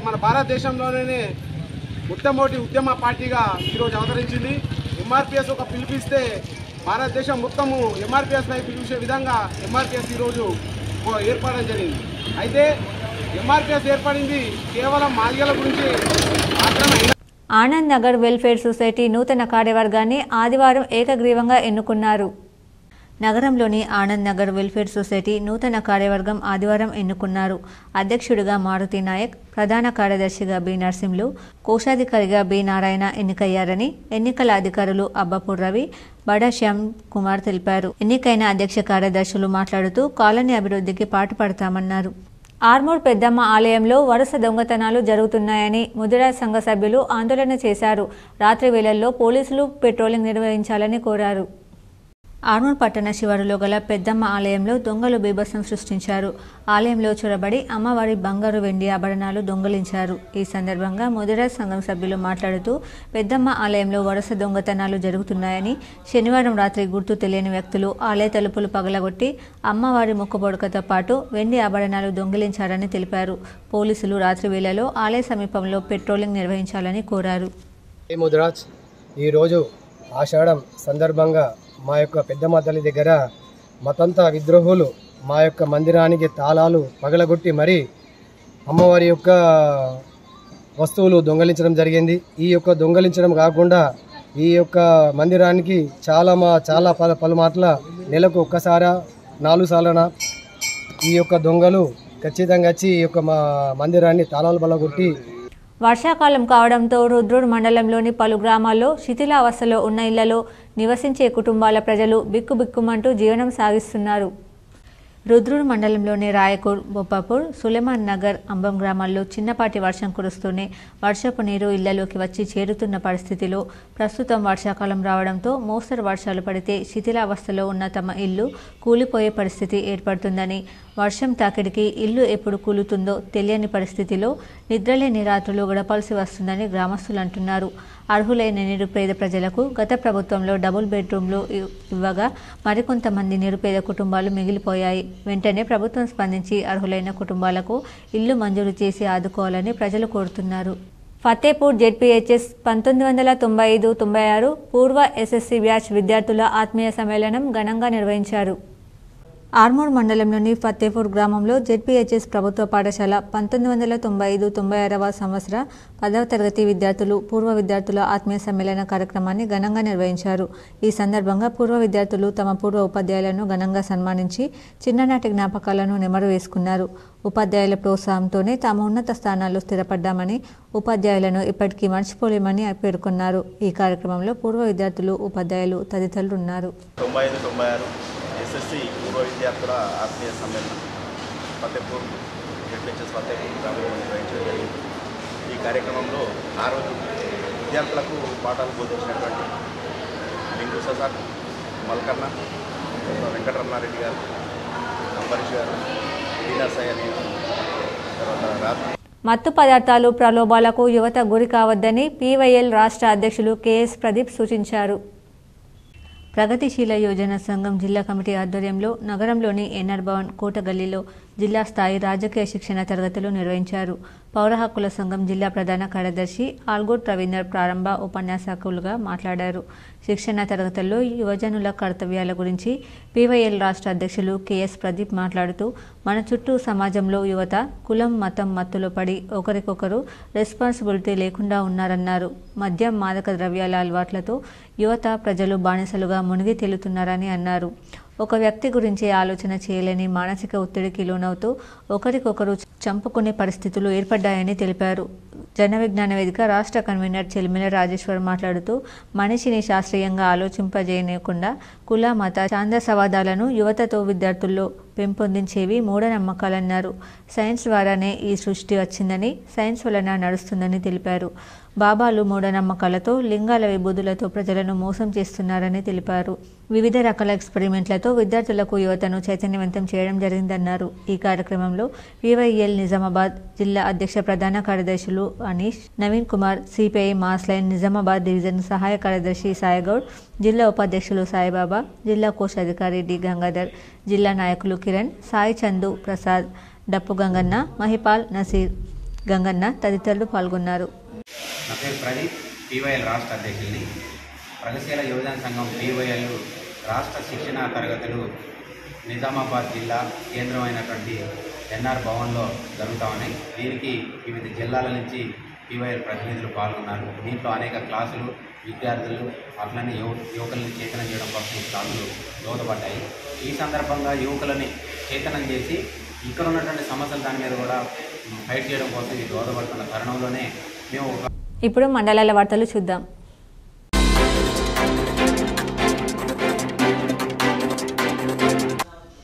మన భారతదేశంలోనే మొట్టమొదటి ఉద్యమ పార్టీగా ఈరోజు అవతరించింది. ఎంఆర్పీఎస్ ఒక పిలిపిస్తే భారతదేశం మొత్తము ఎంఆర్పీఎస్ పై పిలిచే విధంగా ఎంఆర్పీఎస్ ఈరోజు ఏర్పడడం జరిగింది. అయితే ఎంఆర్పీఎస్ ఏర్పడింది కేవలం మాదిగల గురించి మాత్రమే. ఆనంద్ నగర్ వెల్ఫేర్ సొసైటీ నూతన కార్యవర్గాన్ని ఆదివారం ఏకగ్రీవంగా ఎన్నుకున్నారు. నగరంలోని ఆనంద్ నగర్ వెల్ఫేర్ సొసైటీ నూతన కార్యవర్గం ఆదివారం ఎన్నుకున్నారు. అధ్యక్షుడిగా మారుతి నాయక్, ప్రధాన కార్యదర్శిగా బి నర్సింహులు, కోశాధికారిగా బి నారాయణ ఎన్నికయ్యారని ఎన్నికల అధికారులు అబ్బపూర్ రవి, బడా శ్యామ్ కుమార్ తెలిపారు. ఎన్నికైన అధ్యక్ష కార్యదర్శులు మాట్లాడుతూ కాలనీ అభివృద్ధికి పాటుపడతామన్నారు. ఆర్మూర్ పెద్దమ్మ ఆలయంలో వరుస దొంగతనాలు జరుగుతున్నాయని ముదిరాజ్ సంఘ సభ్యులు ఆందోళన చేశారు. రాత్రి వేళల్లో పోలీసులు పెట్రోలింగ్ నిర్వహించాలని కోరారు. ఆర్మూర్ పట్టణ శివారులో గల పెద్దమ్మ ఆలయంలో దొంగలు బీభత్సం సృష్టించారు. ఆలయంలో చొరబడి అమ్మవారి బంగారు, వెండి ఆభరణాలు దొంగిలించారు. ఈ సందర్భంగా ముదిరాజ్ సంఘం సభ్యులు మాట్లాడుతూ పెద్దమ్మ ఆలయంలో వరుస దొంగతనాలు జరుగుతున్నాయని, శనివారం రాత్రి గుర్తు తెలియని వ్యక్తులు ఆలయ తలుపులు పగలగొట్టి అమ్మవారి ముక్కుబొడకతో పాటు వెండి ఆభరణాలు దొంగిలించారని తెలిపారు. పోలీసులు రాత్రి వేళలో ఆలయ సమీపంలో పెట్రోలింగ్ నిర్వహించాలని కోరారు. ముదిరాజ్ ఈరోజు ఆషాఢం సందర్భంగా మా యొక్క పెద్దమ్మ తల్లి దగ్గర మతంతా విద్రోహులు మా యొక్క మందిరానికి తాళాలు పగలగొట్టి మరి అమ్మవారి యొక్క వస్తువులు దొంగలించడం జరిగింది. ఈ యొక్క దొంగలించడం కాకుండా ఈ యొక్క మందిరానికి చాలా పలుమార్ల నెలకు ఒక్కసారి 4 సార్లన ఈ యొక్క దొంగలు ఖచ్చితంగా వచ్చి ఈ యొక్క మా మందిరాన్ని తాళాలు పగలగొట్టి. వర్షాకాలం కావడంతో రుద్రూర్ మండలంలోని పలు గ్రామాల్లో శిథిలావస్థలో ఉన్న ఇళ్లలో నివసించే కుటుంబాల ప్రజలు బిక్కుబిక్కుమంటూ జీవనం సాగిస్తున్నారు. రుద్రూరు మండలంలోని రాయకూర్, బొప్పాపూర్, సులేమాన్ నగర్, అంబం గ్రామాల్లో చిన్నపాటి వర్షం కురుస్తూనే వర్షపు నీరు ఇళ్లలోకి వచ్చి చేరుతున్న పరిస్థితిలో ప్రస్తుతం వర్షాకాలం రావడంతో మోస్తరు వర్షాలు పడితే శిథిలావస్థలో ఉన్న తమ ఇల్లు కూలిపోయే పరిస్థితి ఏర్పడుతుందని, వర్షం తాకిడికి ఇల్లు ఎప్పుడు కూలుతుందో తెలియని పరిస్థితిలో నిద్రలేని రాత్రులు గడపాల్సి వస్తుందని గ్రామస్తులు అంటున్నారు. అర్హులైన నిరుపేద ప్రజలకు గత ప్రభుత్వంలో డబుల్ బెడ్రూమ్లు ఇవ్వగా మరికొంతమంది నిరుపేద కుటుంబాలు మిగిలిపోయాయి. వెంటనే ప్రభుత్వం స్పందించి అర్హులైన కుటుంబాలకు ఇల్లు మంజూరు చేసి ఆదుకోవాలని ప్రజలు కోరుతున్నారు. ఫతేపూర్ జెడ్పీహెచ్ఎస్ 1995-96 పూర్వ ఎస్ఎస్సీ బ్యాచ్ విద్యార్థుల ఆత్మీయ సమ్మేళనం ఘనంగా నిర్వహించారు. ఆర్మూర్ మండలంలోని ఫతేపూర్ గ్రామంలో జెడ్పీహెచ్ఎస్ ప్రభుత్వ పాఠశాల 1995-96వ సంవత్సర 10వ తరగతి విద్యార్థులు, పూర్వ విద్యార్థుల ఆత్మీయ సమ్మేళన కార్యక్రమాన్ని ఘనంగా నిర్వహించారు. ఈ సందర్భంగా పూర్వ విద్యార్థులు తమ పూర్వ ఉపాధ్యాయులను ఘనంగా సన్మానించి చిన్ననాటి జ్ఞాపకాలను నెమరు వేసుకున్నారు. ఉపాధ్యాయుల ప్రోత్సాహంతోనే తాము ఉన్నత స్థానాల్లో స్థిరపడ్డామని, ఉపాధ్యాయులను ఇప్పటికీ మర్చిపోలేమని పేర్కొన్నారు. ఈ కార్యక్రమంలో పూర్వ విద్యార్థులు, ఉపాధ్యాయులు తదితరులు ఉన్నారు. ఎస్ఎస్సి పూర్వ విద్యార్థుల ఆత్మీయ సమ్మేళనం ఫతేపూర్ జెడ్పీహెచ్ఎస్ ఫతేపూర్ గ్రామంలో నిర్వహించడం జరిగింది. ఈ కార్యక్రమంలో ఆ రోజు విద్యార్థులకు పాఠాలు బోధించినటువంటి లింగు ససాక్, మల్కన్న, వెంకటరమణారెడ్డి గారు, అంబరీష్ గారు, నర్సయ్య, తర్వాత రాత్రి మత్తు పదార్థాలు, ప్రలోభాలకు యువత గురి కావద్దని పీవైఎల్ రాష్ట్ర అధ్యక్షులు కెఎస్ ప్రదీప్ సూచించారు. ప్రగతిశీల యోజన సంఘం జిల్లా కమిటీ ఆధ్వర్యంలో నగరంలోని ఎన్ఆర్ భవన్, కోటగల్లీలో జిల్లా స్థాయి రాజకీయ శిక్షణ తరగతులు నిర్వహించారు. పౌర హక్కుల సంఘం జిల్లా ప్రధాన కార్యదర్శి ఆల్గోట్ రవీందర్ ప్రారంభ ఉపన్యాసకులుగా మాట్లాడారు. శిక్షణ తరగతుల్లో యువజనుల కర్తవ్యాల గురించి పీవైఎల్ రాష్ట్ర అధ్యక్షులు కెఎస్ ప్రదీప్ మాట్లాడుతూ, మన చుట్టూ సమాజంలో యువత కులం, మతం మత్తులో పడి ఒకరికొకరు రెస్పాన్సిబిలిటీ లేకుండా ఉన్నారన్నారు. మద్యం, మాదక ద్రవ్యాల అలవాట్లతో యువత, ప్రజలు బానిసలుగా మునిగి తేలుతున్నారని అన్నారు. ఒక వ్యక్తి గురించి ఆలోచన చేయలేని మానసిక ఒత్తిడికి లోనవుతూ ఒకరికొకరు చంపుకునే పరిస్థితులు ఏర్పడ్డాయని తెలిపారు. జన విజ్ఞాన వేదిక రాష్ట్ర కన్వీనర్ చెల్మిల రాజేశ్వర్ మాట్లాడుతూ, మనిషిని శాస్త్రీయంగా ఆలోచింపజేయకుండా కుల, మత, ఛాందసవాదాలను యువతతో విద్యార్థుల్లో పెంపొందించేవి మూఢనమ్మకాలన్నారు. సైన్స్ ద్వారానే ఈ సృష్టి వచ్చిందని, సైన్స్ వలన నడుస్తుందని తెలిపారు. బాబాలు మూఢనమ్మకాలతో, లింగాల విభూదులతో ప్రజలను మోసం చేస్తున్నారని తెలిపారు. వివిధ రకాల ఎక్స్పెరిమెంట్లతో విద్యార్థులకు, యువతను చైతన్యవంతం చేయడం జరిగిందన్నారు. ఈ కార్యక్రమంలో పీవైఎల్ నిజామాబాద్ జిల్లా అధ్యక్ష ప్రధాన కార్యదర్శులు Anish, Naveen Kumar, CPI mass line Nizamabad division సహాయ కార్యదర్శి సాయిగౌడ్, జిల్లా ఉపాధ్యక్షులు సాయిబాబా, జిల్లా కోశాధికారి డి గంగాధర్, జిల్లా నాయకులు కిరణ్, సాయి చందు, ప్రసాద్, డప్పు గంగన్న, మహిపాల్, నసీర్, గంగన్న తదితరులు పాల్గొన్నారు. నా పేరు ప్రదీప్, పీవైఎల్ రాష్ట్ర అధ్యక్షుడిని. ప్రగతిశీల యువజన సంఘం పీవైఎల్ రాష్ట్ర శిక్షణ తరగతులు నిజామాబాద్ జిల్లా కేంద్రమైనటువంటి ఎన్ఆర్ భవన్లో జరుగుతూ ఉన్నాయి. దీనికి వివిధ జిల్లాల నుంచి పీవైఎల్ ప్రతినిధులు పాల్గొన్నారు. దీంట్లో అనేక క్లాసులు, విద్యార్థులు అట్లనే యువకులని చైతన్యం చేయడం కోసం ఈ క్లాసులు దోహదపడ్డాయి. ఈ సందర్భంగా యువకులని చైతన్యం చేసి ఇక్కడ ఉన్నటువంటి సమస్యలు దాని మీద కూడా ఫైట్ చేయడం కోసం ఇది దోహదపడుతున్న తరుణంలోనే మేము ఇప్పుడు మండలాల వార్తలు చూద్దాం.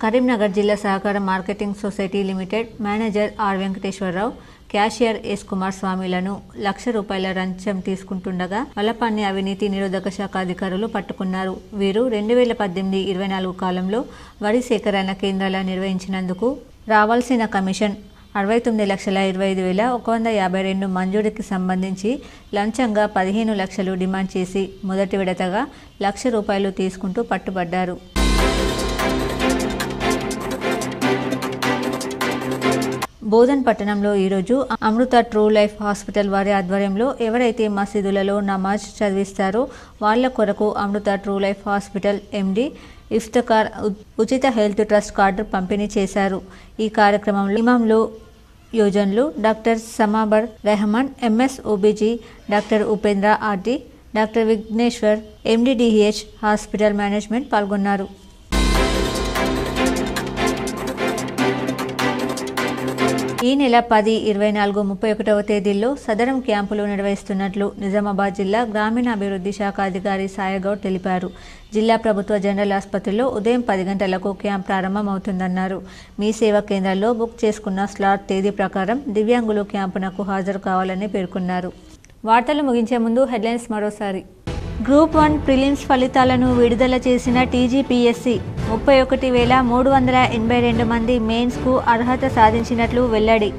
కరీంనగర్ జిల్లా సహకార marketing society limited manager R Venkateswara Rao, cashier S Kumar స్వామిలను ₹1,00,000 లంచం తీసుకుంటుండగా వలపాన్ని అవినీతి నిరోధక శాఖ అధికారులు పట్టుకున్నారు. వీరు 2018-24 కాలంలో వరి సేకరణ కేంద్రాల నిర్వహించినందుకు రావాల్సిన కమిషన్ 69,25,152 మంజూరీకి సంబంధించి లంచంగా 15 లక్షలు డిమాండ్ చేసి మొదటి విడతగా ₹1,00,000 తీసుకుంటూ పట్టుబడ్డారు. బోధన్ పట్టణంలో ఈరోజు అమృత ట్రూ లైఫ్ హాస్పిటల్ వారి ఆధ్వర్యంలో ఎవరైతే మసీదులలో నమాజ్ చదివిస్తారో వాళ్ల కొరకు Amrutha true life hospital MD Iftikhar ఉచిత హెల్త్ ట్రస్ట్ కార్డు పంపిణీ చేశారు. ఈ కార్యక్రమంలో ఇమాంలు, యోజన్లు doctor Samabar Rehman, MS OBG, doctor Upendra RT, doctor Vighneshwar, MDDH hospital management పాల్గొన్నారు. ఈ నెల 10, 24, 31వ తేదీల్లో సదరం క్యాంపులు నిర్వహిస్తున్నట్లు నిజామాబాద్ జిల్లా గ్రామీణాభివృద్ధి శాఖ అధికారి సాయగౌడ్ తెలిపారు. జిల్లా ప్రభుత్వ జనరల్ ఆసుపత్రిలో ఉదయం 10 గంటలకు క్యాంప్ ప్రారంభమవుతుందన్నారు. మీ సేవా కేంద్రాల్లో బుక్ చేసుకున్న స్లాట్ తేదీ ప్రకారం దివ్యాంగులు క్యాంపునకు హాజరు కావాలని పేర్కొన్నారు. వార్తలు ముగించే ముందు హెడ్లైన్స్ మరోసారి. గ్రూప్ 1 ప్రిలిమ్స్ ఫలితాలను విడుదల చేసిన టీజీపీఎస్సీ 31,382 మంది మెయిన్స్కు అర్హత సాధించినట్లు వెల్లడి.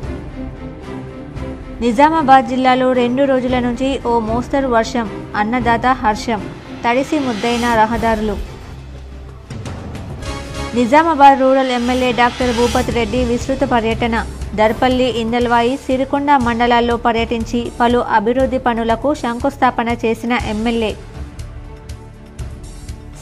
నిజామాబాద్ జిల్లాలో 2 రోజుల నుంచి ఓ మోస్తరు వర్షం, అన్నదాత హర్షం, తడిసి ముద్దైన రహదారులు. Nizamabad rural MLA doctor Bhupathi Reddy విస్తృత పర్యటన. దర్పల్లి, ఇందల్వాయి, సిరికొండ మండలాల్లో పర్యటించి పలు అభివృద్ధి పనులకు శంకుస్థాపన చేసిన ఎమ్మెల్యే.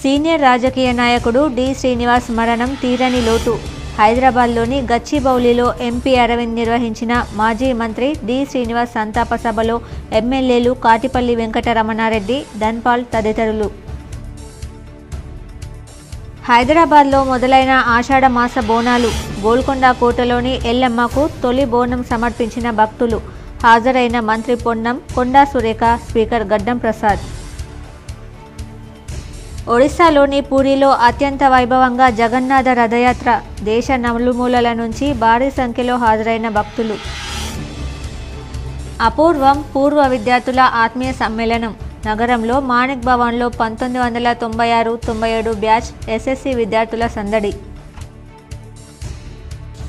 సీనియర్ రాజకీయ నాయకుడు డి. శ్రీనివాస్ మరణం తీరని లోటు. హైదరాబాద్లోని గచ్చిబౌలిలో ఎంపీ అరవింద్ నిర్వహించిన మాజీ మంత్రి డి. శ్రీనివాస్ సంతాప సభలో ఎమ్మెల్యేలు కాటిపల్లి వెంకటరమణారెడ్డి, ధన్పాల్ తదితరులు. హైదరాబాద్లో మొదలైన ఆషాఢ మాస బోనాలు. గోల్కొండ కోటలోని ఎల్లమ్మకు తొలి బోనం సమర్పించిన భక్తులు. హాజరైన మంత్రి పొన్నం, కొండా సురేఖ, స్పీకర్ గడ్డం ప్రసాద్. ఒడిశాలోని పూరిలో అత్యంత వైభవంగా జగన్నాథ రథయాత్ర. దేశ నలుమూలల నుంచి భారీ సంఖ్యలో హాజరైన భక్తులు. అపూర్వం పూర్వ విద్యార్థుల ఆత్మీయ సమ్మేళనం. నగరంలో మాణిక్ భవన్లో 1996-97 బ్యాచ్ ఎస్ఎస్సి విద్యార్థుల సందడి.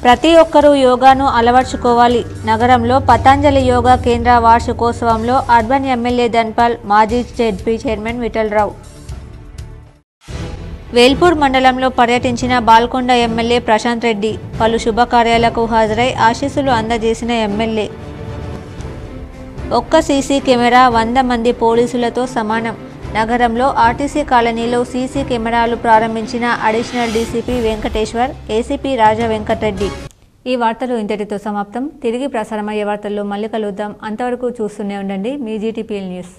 ప్రతి ఒక్కరూ యోగాను అలవర్చుకోవాలి. నగరంలో పతంజలి యోగా కేంద్ర వార్షికోత్సవంలో అర్బన్ ఎమ్మెల్యే ధన్పాల్, మాజీ జెడ్పీ చైర్మన్ విఠలరావు. వేల్పూర్ మండలంలో పర్యటించిన బాల్కొండ ఎమ్మెల్యే ప్రశాంత్ రెడ్డి. పలు శుభకార్యాలకు హాజరై ఆశీస్సులు అందజేసిన ఎమ్మెల్యే. ఒక్క సీసీ కెమెరా 100 మంది పోలీసులతో సమానం. నగరంలో ఆర్టీసీ కాలనీలో సీసీ కెమెరాలు ప్రారంభించిన అడిషనల్ డీసీపీ వెంకటేశ్వర్, ఏసీపీ రాజా వెంకటరెడ్డి. ఈ వార్తలు ఇంతటితో సమాప్తం. తిరిగి ప్రసారమయ్యే వార్తల్లో మళ్ళీ కలుద్దాం. అంతవరకు చూస్తూనే ఉండండి మీ జీటీపీఎల్ న్యూస్.